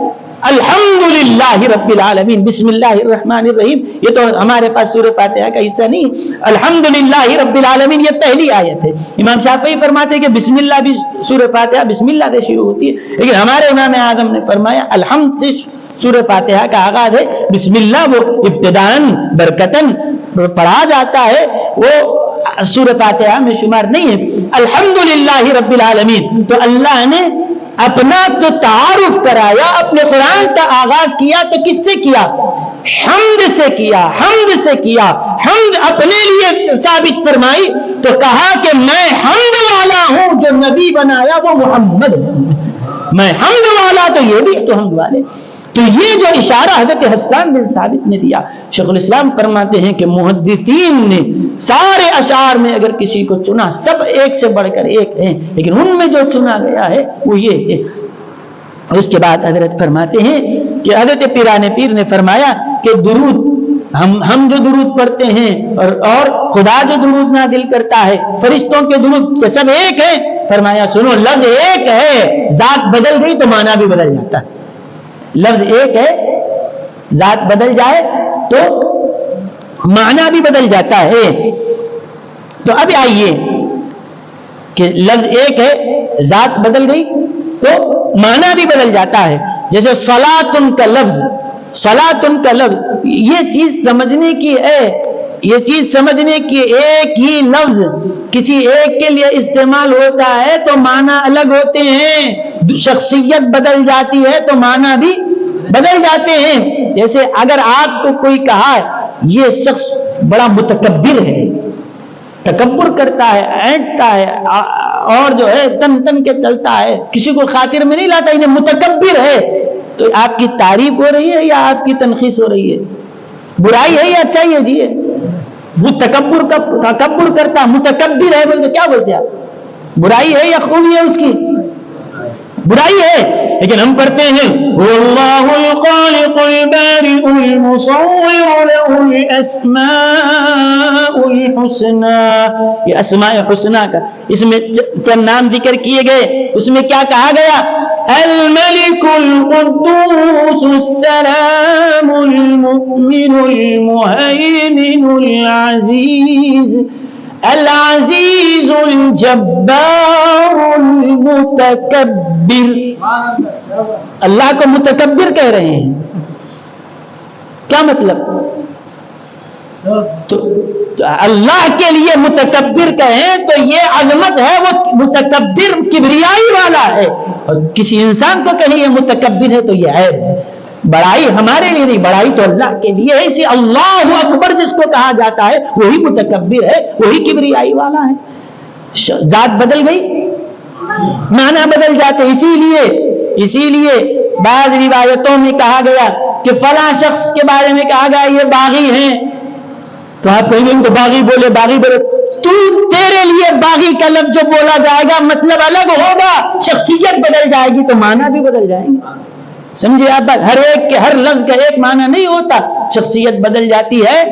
الحمدللہ رب العالمین، بسم اللہ الرحمن الرحیم۔ یہ تو ہمارے پاس سورہ فاتحہ کا حصہ نہیں، الحمدللہ رب العالمین یہ پہلی آیت ہے۔ امام شافعی فرماتے ہیں کہ بسم اللہ بھی سورہ فاتحہ بسم اللہ سے شروع ہوتی ہے، لیکن ہمارے امام اعظم نے فرمایا الحمد سے سورہ فاتحہ کا آغاز ہے، بسم اللہ وہ ابتداءً برکتاً پڑھا جاتا ہے، وہ سورہ فاتحہ میں شمار نہیں ہے۔ الحمدللہ رب العالمین، تو اللہ نے اپنا تو تعارف کرایا، اپنے قرآن کا آغاز کیا تو کس سے کیا؟ حمد سے کیا، حمد سے کیا۔ حمد اپنے لیے ثابت فرمائی تو کہا کہ میں حمد والا ہوں، جو نبی بنایا وہ محمد، میں حمد والا، تو یہ بھی تو حمد والے۔ تو یہ جو اشارہ حضرت حسان بن ثابت نے دیا، شیخ الاسلام فرماتے ہیں کہ محدثین نے سارے اشعار میں اگر کسی کو چنا، سب ایک سے بڑھ کر ایک ہیں، لیکن ان میں جو چنا گیا ہے وہ یہ ہے۔ اس کے بعد حضرت فرماتے ہیں کہ حضرت پیران پیر نے فرمایا کہ درود، ہم جو درود پڑھتے ہیں اور خدا جو درود نازل کرتا ہے، فرشتوں کے درود سب ایک ہیں۔ فرمایا سنو، لفظ ایک ہے، ذات بدل گئی تو معنی بھی بدل جاتا ہے۔ لفظ ایک ہے، ذات بدل جائے تو معنی بھی بدل جاتا ہے۔ تو اب آئیے کہ لفظ ایک ہے، ذات بدل گئی تو معنی بھی بدل جاتا ہے۔ جیسے صلاتن کا لفظ، صلاتن کا لفظ، یہ چیز سمجھنے کی ہے، یہ چیز سمجھنے کی، ایک ہی لفظ کسی ایک کے لیے استعمال ہوتا ہے تو معنی الگ ہوتے ہیں، شخصیت بدل جاتی ہے تو معنی بھی بدل جاتے ہیں۔ جیسے اگر آپ کو کوئی کہا یہ شخص بڑا متکبر ہے، تکبر کرتا ہے، اینٹتا ہے اور جو ہے تن تن کے چلتا ہے، کسی کو خاطر میں نہیں لاتا، انہیں متکبر ہے، تو آپ کی تعریف ہو رہی ہے یا آپ کی تنقیص ہو رہی ہے؟ برائی ہے یا اچھائی ہے؟ جی وہ تکبر کرتا، متکبر ہے بولتے کیا بولتے آپ؟ برائی ہے یا خوبی ہے اس کی؟ برائی ہے، لیکن ہم پڑھتے ہیں واللہ الخالق البارئ المصور له الاسماء الحسنى، یہ اسماء حسنى کا اس میں چند نام ذکر کیے گئے، اس میں کیا کہا گیا؟ الملك القدوس السلام المؤمن المهيمن العزيز العزيز الجبار المتکبر۔ اللہ کو متکبر کہہ رہے ہیں، کیا مطلب؟ تو اللہ کے لیے متکبر کہیں تو یہ عظمت ہے، وہ متکبر کبریائی والا ہے، اور کسی انسان کو کہیں یہ متکبر ہے تو یہ عیب ہے۔ بڑائی ہمارے لیے نہیں، بڑائی تو اللہ کے لیے ہے، اسی اللہ اکبر جس کو کہا جاتا ہے وہی متکبر ہے، وہی کبریائی والا ہے۔ ذات بدل گئی، معنی بدل جاتے، اسی لیے بعض روایتوں میں کہا گیا کہ فلاں شخص کے بارے میں کہا گیا یہ باغی ہیں، تو آپ کہیں گے ان کو باغی بولے تیرے لیے باغی کا لفظ جو بولا جائے گا مطلب الگ ہوگا، شخصیت بدل جائے گی تو معنی بھی بدل جائیں گے. سمجھے آپ بات؟ ہر لفظ کا ایک معنی نہیں ہوتا، شخصیت بدل جاتی ہے،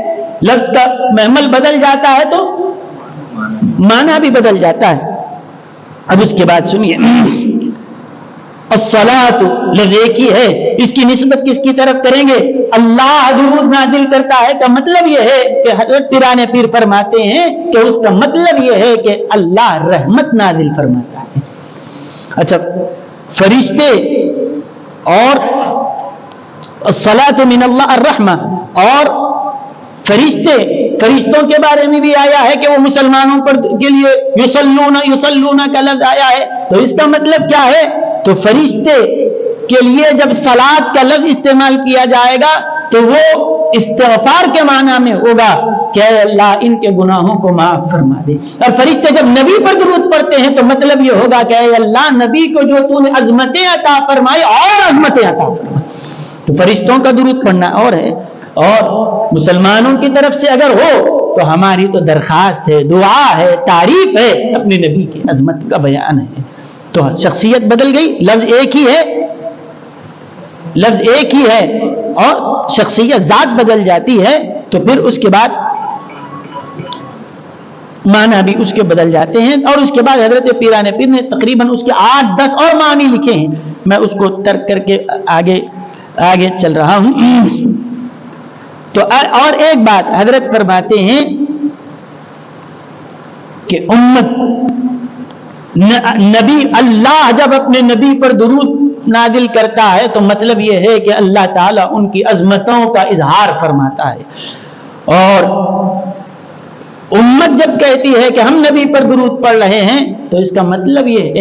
لفظ کا محمل بدل جاتا ہے تو معنی بھی بدل جاتا ہے. اب اس کے بعد سنیے، الصلاۃ لفظ ایک ہی ہے، اس کی نسبت کس کی طرف کریں گے؟ اللہ درود نازل کرتا ہے کا مطلب یہ ہے کہ حضرت پیران پیر فرماتے ہیں کہ اس کا مطلب یہ ہے کہ اللہ رحمت نازل فرماتا ہے. اچھا، فرشتے اور الصلاۃ من اللہ الرحمہ، اور فرشتوں کے بارے میں بھی آیا ہے کہ وہ مسلمانوں پر کے لیے یصلون کا لفظ آیا ہے. تو اس کا مطلب کیا ہے؟ تو فرشتے کے لیے جب صلاۃ کا لفظ استعمال کیا جائے گا تو وہ استغفار کے معنی میں ہوگا کہ اے اللہ ان کے گناہوں کو معاف فرما دے. اور فرشتے جب نبی پر درود پڑھتے ہیں تو مطلب یہ ہوگا کہ اے اللہ نبی کو جو تو نے عظمتیں عطا فرمائی اور عظمتیں عطا فرمائی. تو فرشتوں کا درود پڑھنا اور ہے، اور مسلمانوں کی طرف سے اگر ہو تو ہماری تو درخواست ہے، دعا ہے، تعریف ہے، اپنے نبی کی عظمت کا بیان ہے. تو شخصیت بدل گئی، لفظ ایک ہی ہے اور شخصیت ذات بدل جاتی ہے تو پھر اس کے بعد معنی بھی اس کے بدل جاتے ہیں. اور اس کے بعد حضرت پیران پیر نے تقریباً اس کے 8-10 اور معنی لکھے ہیں، میں اس کو ترک کر کے آگے چل رہا ہوں. تو اور ایک بات حضرت فرماتے ہیں کہ امت نبی، اللہ جب اپنے نبی پر درود نازل کرتا ہے تو مطلب یہ ہے کہ اللہ تعالیٰ ان کی عظمتوں کا اظہار فرماتا ہے. اور امت جب کہتی ہے کہ ہم نبی پر درود پڑھ رہے ہیں تو اس کا مطلب یہ ہے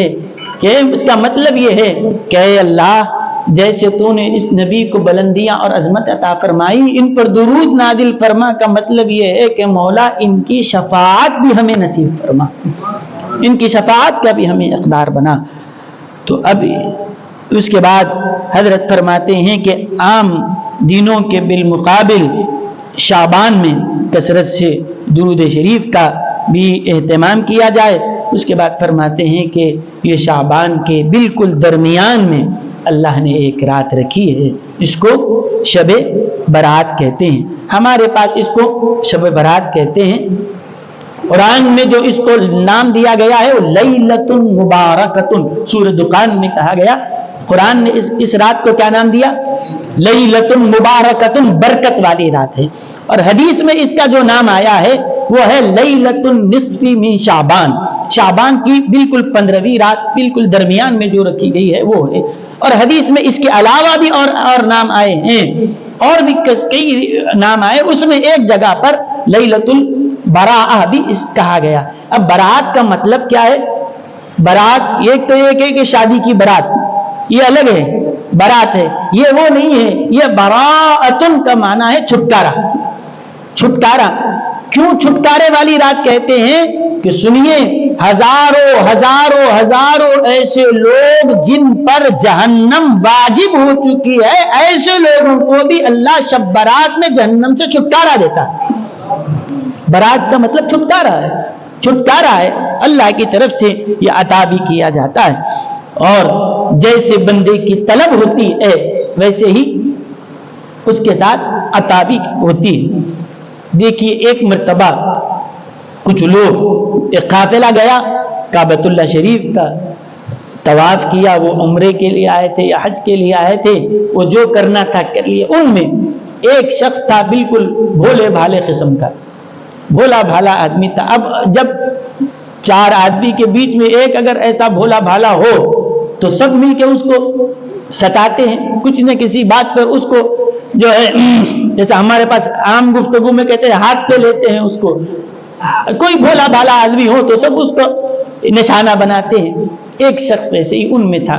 کہ اے اللہ جیسے تو نے اس نبی کو بلندیاں اور عظمت عطا فرمائی، ان پر درود نازل فرما کا مطلب یہ ہے کہ مولا ان کی شفاعت بھی ہمیں نصیب فرما، ان کی شفاعت کا بھی ہمیں اقدار بنا. تو اب اس کے بعد حضرت فرماتے ہیں کہ عام دنوں کے بالمقابل شعبان میں کثرت سے درود شریف کا بھی اہتمام کیا جائے. اس کے بعد فرماتے ہیں کہ یہ شعبان کے بالکل درمیان میں اللہ نے ایک رات رکھی ہے، اس کو شب برات کہتے ہیں. ہمارے پاس اس کو شب برات کہتے ہیں. قرآن میں جو اس کو نام دیا گیا ہے وہ لیلۃ مبارکۃ، سورہ دخان میں کہا گیا، قرآن نے اس رات کو کیا نام دیا؟ لیلۃ مبارکۃ، برکت والی رات ہے. اور حدیث میں اس کا جو نام آیا ہے وہ ہے لیلۃ النصف من شعبان، شعبان کی بالکل 15ویں رات بالکل درمیان میں جو رکھی گئی ہے وہ ہے. اور حدیث میں اس کے علاوہ بھی اور نام آئے ہیں، اور بھی کئی نام آئے، اس میں ایک جگہ پر لیلۃ البراءہ بھی کہا گیا. اب برات کا مطلب کیا ہے؟ برات ایک تو یہ کہ شادی کی برات، یہ الگ ہے، برات ہے، یہ وہ نہیں ہے. یہ براءتن کا معنی ہے چھٹکارا. چھٹکارا کیوں چھٹکارے والی رات کہتے ہیں کہ سنیے، ہزاروں ایسے لوگ جن پر جہنم واجب ہو چکی ہے، ایسے لوگوں کو بھی اللہ شب برات میں جہنم سے چھٹکارا دیتا ہے. برات کا مطلب چھٹکارا ہے، اللہ کی طرف سے یہ عطا بھی کیا جاتا ہے. اور جیسے بندے کی طلب ہوتی ہے ویسے ہی اس کے ساتھ عطا بھی ہوتی ہے. دیکھیے ایک مرتبہ کچھ لوگ، ایک قافلہ گیا کعبۃ اللہ شریف کا طواف کیا، وہ عمرے کے لیے آئے تھے یا حج کے لیے آئے تھے، وہ جو کرنا تھا کر لیے. ان میں ایک شخص تھا بالکل بھولے بھالے قسم کا، بھولا بھالا آدمی تھا. اب جب 4 آدمی کے بیچ میں ایک اگر ایسا بھولا بھالا ہو تو سب مل کے اس کو ستاتے ہیں، کچھ نہ کسی بات پر اس کو جو ہے، جیسا ہمارے پاس عام گفتگو میں کہتے ہیں ہاتھ پہ لیتے ہیں اس کو. کوئی بھولا بھالا آدمی ہو تو سب اس کو نشانہ بناتے ہیں. ایک شخص ویسے ہی ان میں تھا.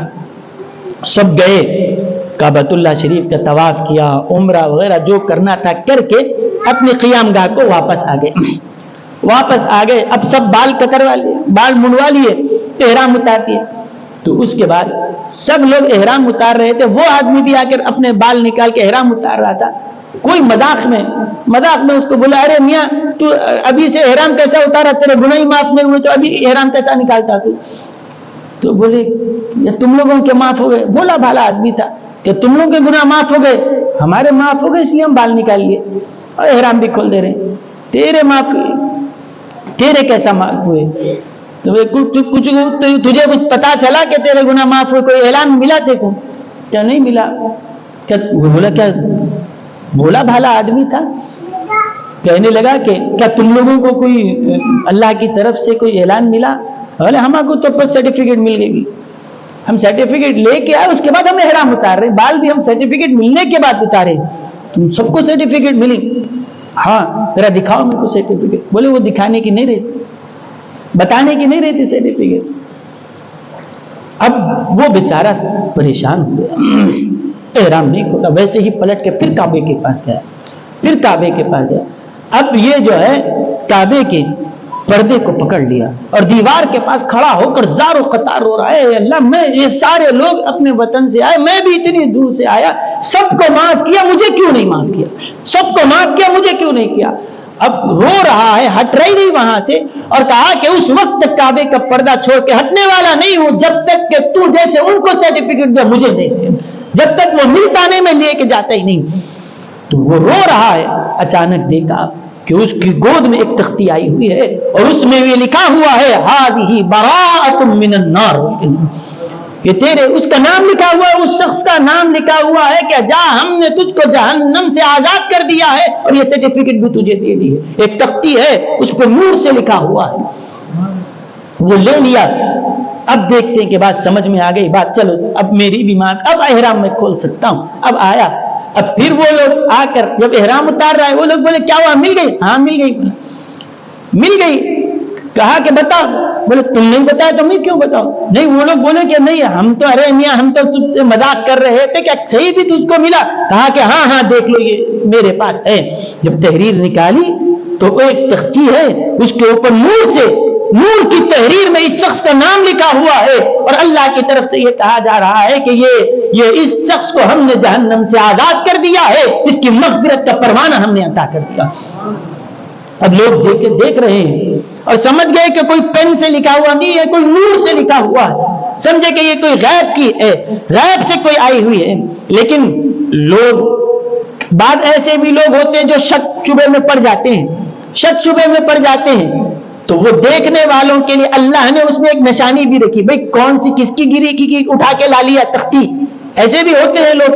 سب گئے کعبۃ اللہ شریف کا طواف کیا، عمرہ وغیرہ جو کرنا تھا کر کے اپنے قیام گاہ کو واپس آ گئے. اب سب بال منڈوا لیے، احرام اتار دیے. تو اس کے بعد سب لوگ احرام اتار رہے تھے، وہ آدمی بھی آ کر اپنے بال نکال کے احرام اتار رہا تھا. کوئی مذاق میں اس کو بولا ارے میاں تو ابھی سے احرام کیسا اتارا، تیرے گناہ ہی معاف نہیں ہوئے تو ابھی احرام کیسا نکالتا تو بولے تم لوگوں کے معاف ہو گئے. بولا بھالا آدمی تھا کہ تم لوگوں کے گناہ معاف ہو گئے، ہمارے معاف ہو گئے اس لیے ہم بال نکال لیے اور احرام بھی کھول دے رہے ہیں. تیرے معاف، تیرے کیسا معاف ہوئے؟ تو تجھے کچھ پتا چلا کہ تیرے گناہ معاف ہوئے؟ کوئی اعلان ملا تھے کو؟ کیا نہیں ملا. کیا بولا کیا بولا بھالا آدمی تھا. کہنے لگا کہ کیا تم لوگوں کو کوئی اللہ کی طرف سے کوئی اعلان ملا؟ بولے ہمارے کو تو سرٹیفکیٹ مل گئی، ہم سرٹیفکیٹ لے کے آئے، اس کے بعد ہم احرام اتار رہے، بال بھی ہم سرٹیفکیٹ ملنے کے بعد اتارے. تم سب کو سرٹیفکیٹ ملی؟ ہاں ذرا دکھاؤ میرے کو سرٹیفکیٹ. بولے وہ دکھانے کی نہیں رہتی، بتانے کی نہیں رہتی سرٹیفکیٹ. اب وہ بیچارہ پریشان ہو گیا، احرام نہیں کھولا، ویسے ہی پلٹ کے پھر کعبے کے پاس گیا. اب یہ جو ہے کعبے کے پردے کو پکڑ لیا اور دیوار کے پاس کھڑا ہو کر زار و قطار رو رہا ہے، اے اللہ میں یہ سارے لوگ اپنے وطن سے آئے، میں بھی اتنی دور سے آیا، سب کو معاف کیا، مجھے کیوں نہیں معاف کیا؟ سب کو معاف کیا، مجھے کیوں نہیں کیا؟ اب رو رہا ہے، ہٹ رہی نہیں وہاں سے، اور کہا کہ اس وقت تک کعبے کا پردہ چھوڑ کے ہٹنے والا نہیں ہوں جب تک کہ تو جیسے ان کو سرٹیفکیٹ دے مجھے دے، جب تک وہ ملتا نہیں میں لے کے جاتا ہی نہیں. تو وہ رو رہا ہے، اچانک دیکھا کہ اس کی گود میں ایک تختی آئی ہوئی ہے اور اس میں یہ لکھا ہوا ہے ہذہ براءۃ من النار. یہ تیرے اس کا نام لکھا ہوا ہے، اس شخص کا نام لکھا ہوا ہے کہ جا ہم نے تجھ کو جہنم سے آزاد کر دیا ہے اور یہ سرٹیفکیٹ بھی تجھے دے دی ہے. ایک تختی ہے اس پہ نور سے لکھا ہوا ہے. وہ لے لیا. اب دیکھتے ہیں کہ بات سمجھ میں آ گئی بات، چلو اب میری بھی ماں، اب احرام میں کھول سکتا ہوں. اب آیا، اب پھر وہ لوگ آ کر جب احرام اتار رہا ہے وہ لوگ بولے کیا ہوا، مل گئی؟ ہاں مل گئی. کہا کہ بتاؤ. بولے تم نہیں بتایا تو میں کیوں بتاؤں؟ نہیں، وہ لوگ بولے کہ نہیں ہم تو ارے میاں ہم تو تجھ سے مذاق کر رہے تھے، کیا صحیح بھی تجھ کو ملا؟ کہا کہ ہاں دیکھ لو یہ میرے پاس ہے. جب تحریر نکالی تو ایک تختی ہے، اس کے اوپر نور کی تحریر میں اس شخص کا نام لکھا ہوا ہے اور اللہ کی طرف سے یہ کہا جا رہا ہے کہ یہ اس شخص کو ہم نے جہنم سے آزاد کر دیا ہے، اس کی مغفرت کا پروانہ ہم نے عطا کر دیا. اب لوگ دیکھ رہے ہیں اور سمجھ گئے کہ کوئی پین سے لکھا ہوا نہیں ہے، کوئی نور سے لکھا ہوا ہے. سمجھے کہ یہ کوئی غیب کی ہے، غیب سے کوئی آئی ہوئی ہے. لیکن لوگ بعد ایسے بھی لوگ ہوتے ہیں جو شک شبے میں پڑ جاتے ہیں، تو وہ دیکھنے والوں کے لیے اللہ نے اس میں ایک نشانی بھی رکھی، بھئی کون سی کس کی گری کی اٹھا کے لا لیا تختی. ایسے بھی ہوتے ہیں لوگ،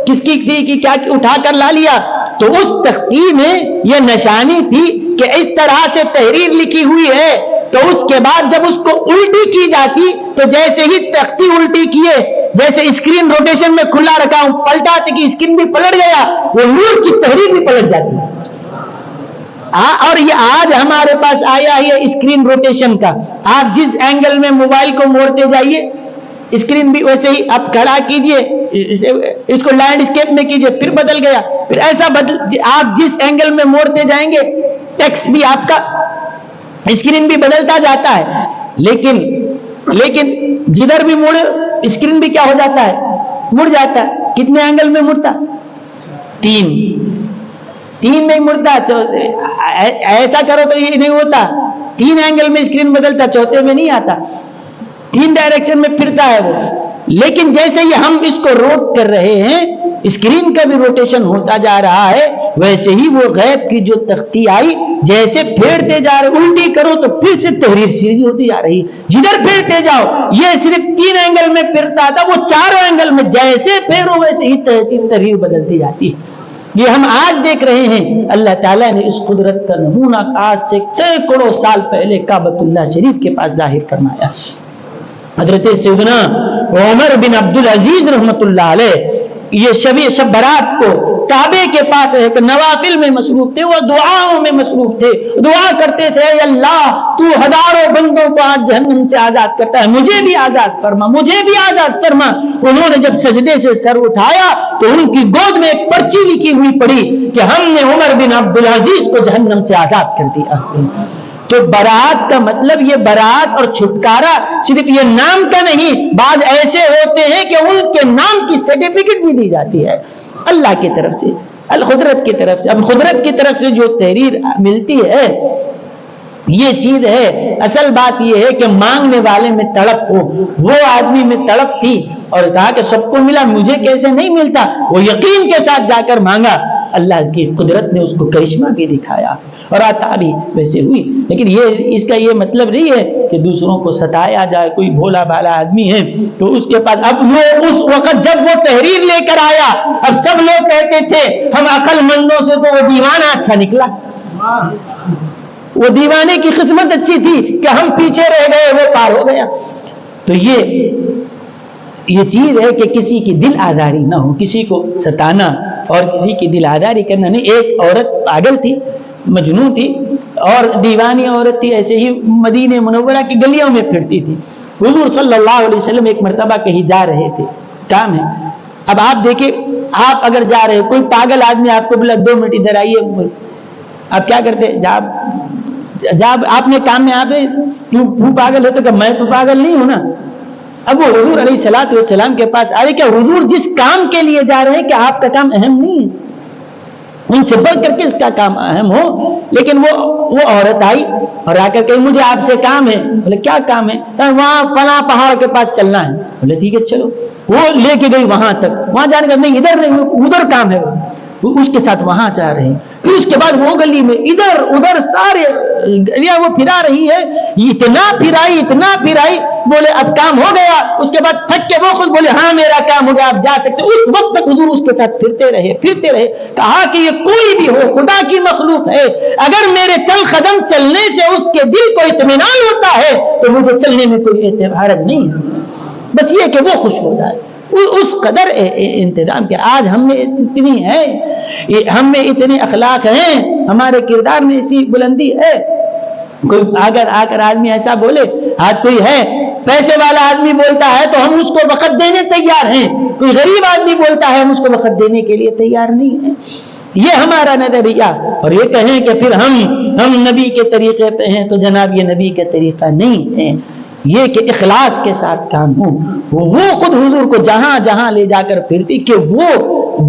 کس کی تھی کہ کیا اٹھا کر لا لیا. تو اس تختی میں یہ نشانی تھی کہ اس طرح سے تحریر لکھی ہوئی ہے. تو اس کے بعد جب اس کو الٹی کی جاتی تو جیسے ہی تختی الٹی کیے، جیسے اسکرین روٹیشن میں کھلا رکھا ہوں، پلٹاتے کہ اسکرین بھی پلٹ گیا، وہ نور کی تحریر بھی پلٹ جاتی. اور یہ آج ہمارے پاس آیا ہے اسکرین روٹیشن کا. آپ جس اینگل میں موبائل کو موڑتے جائیے اسکرین بھی ویسے ہی آپ کھڑا کیجئے، اس کو لینڈ اسکیپ میں کیجئے پھر بدل گیا، پھر ایسا آپ جس اینگل میں موڑتے جائیں گے ٹیکسٹ بھی آپ کا اسکرین بھی بدلتا جاتا ہے. لیکن جدھر بھی موڑے اسکرین بھی کیا ہو جاتا ہے، مڑ جاتا ہے. کتنے اینگل میں مڑتا؟ تین میں مڑتا. ایسا کرو تو یہ نہیں ہوتا، 3 اینگل میں اسکرین بدلتا، چوتھے میں نہیں آتا. 3 ڈائریکشن میں پھرتا ہے وہ. لیکن جیسے ہی ہم اس کو روٹ کر رہے ہیں، اسکرین کا بھی روٹیشن ہوتا جا رہا ہے، ویسے ہی وہ غیب کی جو تختی آئی جیسے پھیرتے جا رہے، الٹی کرو تو پھر سے تحریر سیدھی ہوتی جا رہی. جدھر پھیرتے جاؤ، یہ صرف 3 اینگل میں پھرتا تھا، وہ 4 اینگل میں جیسے پھیرو ویسے ہی تحریر بدلتی جاتی ہے. یہ ہم آج دیکھ رہے ہیں. اللہ تعالیٰ نے اس قدرت کا نمونہ آج سے سینکڑوں سال پہلے کعبۃ اللہ شریف کے پاس ظاہر فرمایا. حضرت سیدنا عمر بن عبدالعزیز رحمت اللہ علیہ یہ شب برات کو کعبے کے پاس ایک نوافل میں مصروف تھے، وہ دعاؤں میں مصروف تھے. دعا کرتے تھے اے اللہ تو ہزاروں بندوں کو آج جہنم سے آزاد کرتا ہے، مجھے بھی آزاد فرما، مجھے بھی آزاد فرما. انہوں نے جب سجدے سے سر اٹھایا تو ان کی گود میں ایک پرچی لکھی ہوئی پڑی کہ ہم نے عمر بن عبدالعزیز کو جہنم سے آزاد کر دیا. تو برات کا مطلب یہ برات اور چھٹکارا صرف یہ نام کا نہیں، بعض ایسے ہوتے ہیں کہ ان کے نام کی سرٹیفکیٹ بھی دی جاتی ہے اللہ کی طرف سے، القدرت کی طرف سے۔ اب قدرت کی طرف سے جو تحریر ملتی ہے یہ چیز ہے۔ اصل بات یہ ہے کہ مانگنے والے میں تڑپ ہو، وہ آدمی میں تڑپ تھی اور کہا کہ سب کو ملا، مجھے کیسے نہیں ملتا، وہ یقین کے ساتھ جا کر مانگا، اللہ کی قدرت نے اس کو کرشمہ بھی دکھایا اور عطا بھی ویسے ہوئی۔ لیکن اس کا یہ مطلب نہیں ہے کہ دوسروں کو ستایا جائے، کوئی بھولا بھالا آدمی ہے تو اس کے پاس، اب وہ اس وقت جب وہ تحریر لے کر آیا، اب سب لوگ کہتے تھے ہم عقل مندوں سے تو وہ دیوانہ اچھا نکلا، وہ دیوانے کی قسمت اچھی تھی کہ ہم پیچھے رہ گئے، وہ پار ہو گیا۔ تو یہ چیز ہے کہ کسی کی دل آزاری نہ ہو، کسی کو ستانا اور کسی کی دل آزاری کرنا نہیں۔ ایک عورت پاگل تھی، مجنون تھی اور دیوانی عورت تھی، ایسے ہی مدینہ منورہ کی گلیوں میں پھرتی تھی۔ حضور صلی اللہ علیہ وسلم ایک مرتبہ کہیں جا رہے تھے، کام ہے۔ اب آپ دیکھیں، آپ اگر جا رہے، کوئی پاگل آدمی آپ کو بولا 2 منٹ ادھر آئیے، آپ کیا کرتے؟ جب آپ نے کام میں آپ تو پاگل ہے تو کہ میں تو پاگل نہیں ہوں نا۔ اب وہ حضور علیہ الصلوۃ والسلام کے پاس آئے کہ حضور جس کام کے لیے جا رہے ہیں کہ آپ کا کام اہم نہیں ہے، ان سے بڑھ کر کے اس کا کام اہم ہو۔ لیکن وہ عورت آئی اور آ کر کہی مجھے آپ سے کام ہے۔ بولے کیا کام ہے؟ وہاں فلاں پہاڑ کے پاس چلنا ہے۔ بولے ٹھیک ہے چلو۔ وہ لے کے گئی وہاں تک، وہاں جانے کا نہیں، ادھر نہیں، ادھر کام ہے، وہ اس کے ساتھ وہاں جا رہے ہیں۔ پھر اس کے بعد وہ گلی میں ادھر ادھر سارے گلیاں وہ پھرا رہی ہے، اتنا پھرائی، بولے اب کام ہو گیا۔ اس کے بعد تھک کے وہ خود بولے ہاں میرا کام ہو گیا، آپ جا سکتے۔ اس وقت تک حضور اس کے ساتھ پھرتے رہے۔ کہا کہ یہ کوئی بھی ہو، خدا کی مخلوق ہے، اگر میرے چل قدم چلنے سے اس کے دل کو اطمینان ہوتا ہے تو مجھے چلنے میں کوئی حرج نہیں ہے، بس یہ کہ وہ خوش ہو جائے۔ اس قدر انتظام کے آج ہم میں اتنی ہے، ہم میں اتنے اخلاق ہیں، ہمارے کردار میں ایسی بلندی ہے۔ کوئی اگر آ کر آدمی ایسا بولے، آج کوئی ہے پیسے والا آدمی بولتا ہے تو ہم اس کو وقت دینے تیار ہیں، کوئی غریب آدمی بولتا ہے ہم اس کو وقت دینے کے لیے تیار نہیں ہیں۔ یہ ہمارا نظریہ۔ اور یہ کہیں کہ پھر ہم نبی کے طریقے پہ ہیں تو جناب یہ نبی کے طریقہ نہیں ہے۔ یہ کہ اخلاص کے ساتھ کام ہو۔ وہ خود حضور کو جہاں جہاں لے جا کر پھرتی کہ وہ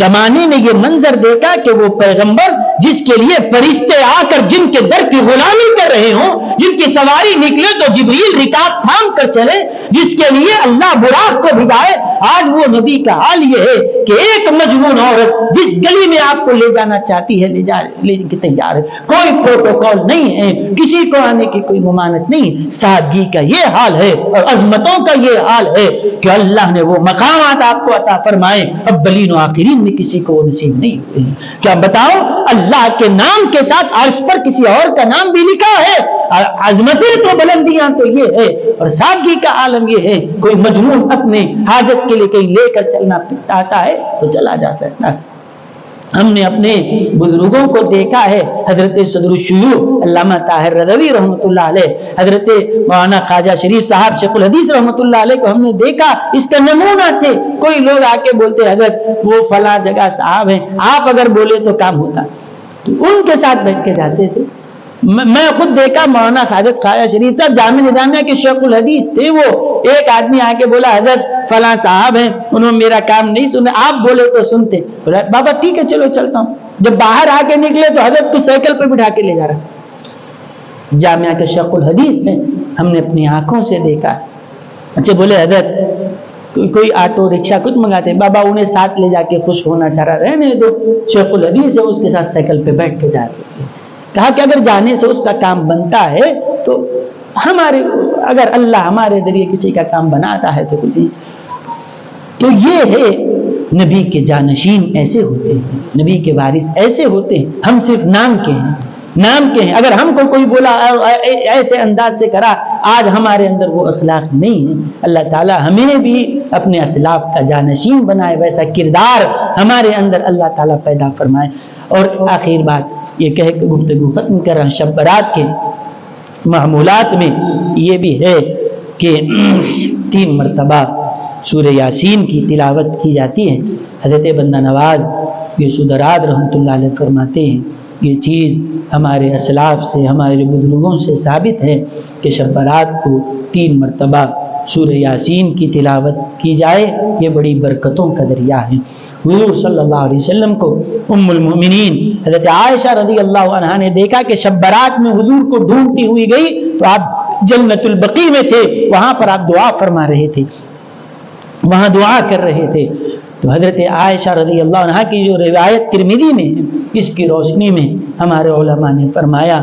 زمانے نے یہ منظر دیکھا کہ وہ پیغمبر جس کے لیے فرشتے آ کر جن کے در کی غلامی کر رہے ہوں، جن کی سواری نکلے تو جبریل رکاب تھام کر چلے، جس کے لیے اللہ براق کو بھگائے، آج وہ نبی کا حال یہ ہے کہ ایک مجنون عورت جس گلی میں آپ کو لے جانا چاہتی ہے لے کے تیار ہے، کوئی پروٹوکول نہیں ہے، کسی کو آنے کی کوئی ممانعت نہیں۔ سادگی کا یہ حال ہے اور عظمتوں کا یہ حال ہے کہ اللہ نے وہ مقامات آپ کو عطا فرمائے، اولین و آخرین میں کسی کو وہ نصیب نہیں ہوئے۔ کیا بتاؤ، اللہ کے نام کے ساتھ عرش پر کسی اور کا نام بھی لکھا ہے۔ عظمتیں تو بلندیاں تو یہ ہے، اور سادگی کا عالم یہ ہے، کوئی مجنون اپنے حاجت کے لیے کہیں لے کر چلنا آتا ہے تو چلا جا سکتا ہے۔ ہم نے اپنے بزرگوں کو دیکھا ہے، حضرت صدر الشیوخ علامہ طاہر رضوی رحمۃ اللہ علیہ، حضرت مولانا خواجہ شریف صاحب شیخ الحدیث رحمۃ اللہ علیہ کو ہم نے دیکھا، اس کا نمونہ تھے۔ کوئی لوگ آ کے بولتے حضرت وہ فلاں جگہ صاحب ہیں، آپ اگر بولے تو کام ہوتا، تو ان کے ساتھ بیٹھ کے جاتے تھے۔ میں خود دیکھا، مولانا خواجہ شریف صاحب جامع نظامیہ کے شیخ الحدیث تھے، وہ ایک آدمی آ کے بولا حضرت فلاں صاحب ہیں، انہوں نے میرا کام نہیں سنا، آپ بولے تو سنتے۔ بولا بابا ٹھیک ہے چلو چلتا ہوں۔ جب باہر آ کے نکلے تو حضرت کو سائیکل پہ بٹھا کے لے جا رہا، جامعہ کے شیخ الحدیث میں ہم نے اپنی آنکھوں سے دیکھا۔ اچھا بولے حضرت کوئی آٹو رکشہ کچھ منگاتے، بابا انہیں ساتھ لے جا کے خوش ہونا چاہ رہا، رہنے دو، شیخ الحدیث ہے، اس کے ساتھ سائیکل پہ بیٹھ کے جا رہے۔ کہا کہ اگر جانے سے اس کا کام بنتا ہے تو اگر اللہ ہمارے ذریعے کسی کا کام بناتا ہے تو کچھ نہیں۔ تو یہ ہے نبی کے جانشین ایسے ہوتے ہیں، نبی کے وارث ایسے ہوتے ہیں۔ ہم صرف نام کے ہیں، اگر ہم کو کوئی بولا ایسے انداز سے کرا، آج ہمارے اندر وہ اخلاق نہیں ہے۔ اللہ تعالی ہمیں بھی اپنے اسلاف کا جانشین بنائے، ویسا کردار ہمارے اندر اللہ تعالی پیدا فرمائے۔ اور آخر بات یہ کہہ کے گفتگو ختم کر رہا، شب برات کے معمولات میں یہ بھی ہے کہ 3 مرتبہ سورہ یاسین کی تلاوت کی جاتی ہے۔ حضرت بندہ نواز یسود راد رحمۃ اللہ علیہ فرماتے ہیں یہ چیز ہمارے اسلاف سے، ہمارے بزرگوں سے ثابت ہے کہ شب برات کو 3 مرتبہ سورہ یاسین کی تلاوت کی جائے، یہ بڑی برکتوں کا ذریعہ ہے۔ حضور صلی اللہ علیہ وسلم کو ام المؤمنین حضرت عائشہ رضی اللہ عنہا نے دیکھا کہ شب برات میں حضور کو ڈھونڈتی ہوئی گئی تو آپ جنت البقیع میں تھے، وہاں پر آپ دعا فرما رہے تھے، وہاں دعا کر رہے تھے۔ تو حضرت عائشہ رضی اللہ عنہا کی جو روایت ترمذی میں ہے، اس کی روشنی میں ہمارے علماء نے فرمایا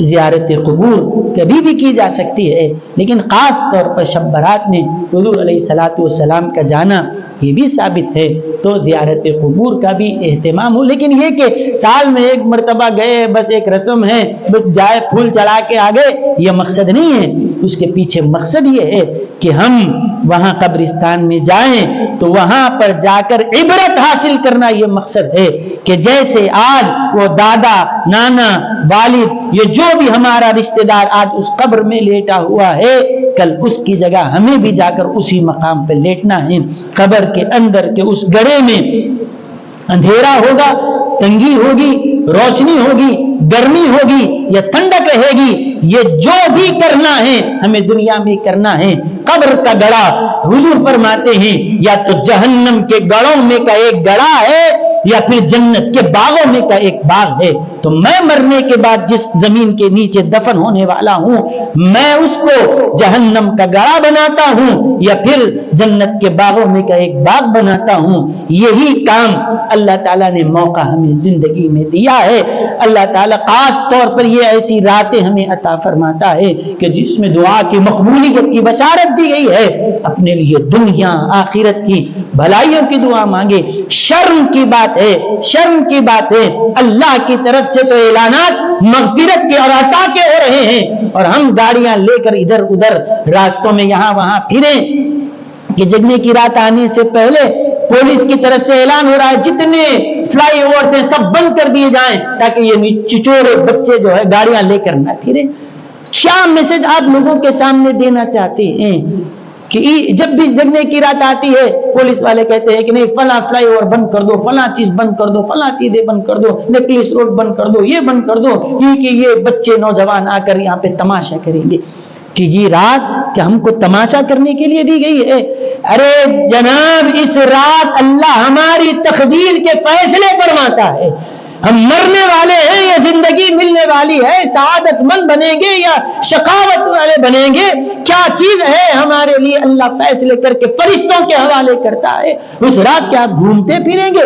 زیارت قبور کبھی بھی کی جا سکتی ہے، لیکن خاص طور پر شب برات میں حضور علیہ الصلوۃ والسلام کا جانا یہ بھی ثابت ہے، تو زیارت قبور کا بھی اہتمام ہو۔ لیکن یہ کہ سال میں 1 مرتبہ گئے، بس ایک رسم ہے، بس جائے پھول چڑھا کے آگے، یہ مقصد نہیں ہے۔ اس کے پیچھے مقصد یہ ہے کہ ہم وہاں قبرستان میں جائیں تو وہاں پر جا کر عبرت حاصل کرنا یہ مقصد ہے کہ جیسے آج وہ دادا، نانا، والد، یہ جو بھی ہمارا رشتہ دار آج اس قبر میں لیٹا ہوا ہے، کل اس کی جگہ ہمیں بھی جا کر اسی مقام پہ لیٹنا ہے۔ قبر کے اندر کے اس گڑھے میں اندھیرا ہوگا، تنگی ہوگی، روشنی ہوگی، گرمی ہوگی یا ٹھنڈک رہے گی، یہ جو بھی کرنا ہے ہمیں دنیا میں کرنا ہے۔ قبر کا گڑھا حضور فرماتے ہیں یا تو جہنم کے گڑھوں میں کا ایک گڑھا ہے یا پھر جنت کے باغوں میں کا ایک باغ ہے۔ تو میں مرنے کے بعد جس زمین کے نیچے دفن ہونے والا ہوں، میں اس کو جہنم کا گڑھا بناتا ہوں یا پھر جنت کے باغوں میں کا ایک باغ بناتا ہوں۔ یہی کام اللہ تعالیٰ نے موقع ہمیں زندگی میں دیا ہے۔ اللہ تعالیٰ خاص طور پر یہ ایسی راتیں ہمیں عطا فرماتا ہے کہ جس میں دعا کی مقبولیت کی بشارت دی گئی ہے۔ اپنے لیے دنیا آخرت کی بھلائیوں کی دعا مانگے۔ شرم کی بات ہے، شرم کی بات ہے، اللہ کی طرف سے تو اعلانات مغفرت کے اور عطا کے ہو رہے ہیں، اور ہم گاڑیاں لے کر ادھر ادھر راستوں میں یہاں وہاں پھریں کہ جگنے کی رات آنے سے پہلے پولیس کی طرف سے اعلان ہو رہا ہے جتنے فلائی اوور سے سب بند کر دیے جائیں تاکہ یہ چچورے بچے جو ہے گاڑیاں لے کر نہ پھریں۔ کیا میسج آپ لوگوں کے سامنے دینا چاہتے ہیں کہ جب بھی جگنے کی رات آتی ہے پولیس والے کہتے ہیں کہ نہیں فلاں فلائی اوور بند کر دو، فلاں چیز بند کر دو، فلاں چیزیں بند کر دو، نیکلس روڈ بند کر دو، یہ بند کر دو، یہ بچے نوجوان آ کر یہاں پہ تماشا کریں گے کہ یہ رات کہ ہم کو تماشا کرنے کے لیے دی گئی ہے۔ ارے جناب، اس رات اللہ ہماری تقدیر کے فیصلے فرماتا ہے۔ ہم مرنے والے ہیں یا زندگی ملنے والی ہے، سعادت مند بنیں گے یا شقاوت والے بنیں گے، کیا چیز ہے ہمارے لیے اللہ فیصلے کر کے فرشتوں کے حوالے کرتا ہے۔ اس رات کیا آپ گھومتے پھریں گے،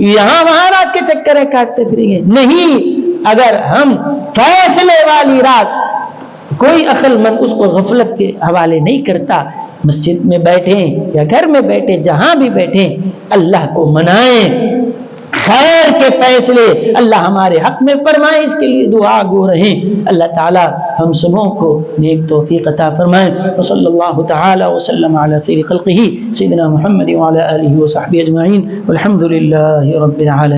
یہاں وہاں رات کے چکریں کاٹتے پھریں گے؟ نہیں، اگر ہم فیصلے والی رات، کوئی عقل مند اس کو غفلت کے حوالے نہیں کرتا، مسجد میں بیٹھیں یا گھر میں بیٹھیں، جہاں بھی بیٹھیں اللہ کو منائیں، خیر کے فیصلے اللہ ہمارے حق میں فرمائے، اس کے لیے دعا گو رہیں۔ اللہ تعالی ہم سبوں کو نیک توفیق عطا فرمائے۔ وصلی اللہ تعالی وسلم علی خیر خلقہ سیدنا محمد وعلی آلہ وصحبہ اجمعین والحمد للہ رب العالمین۔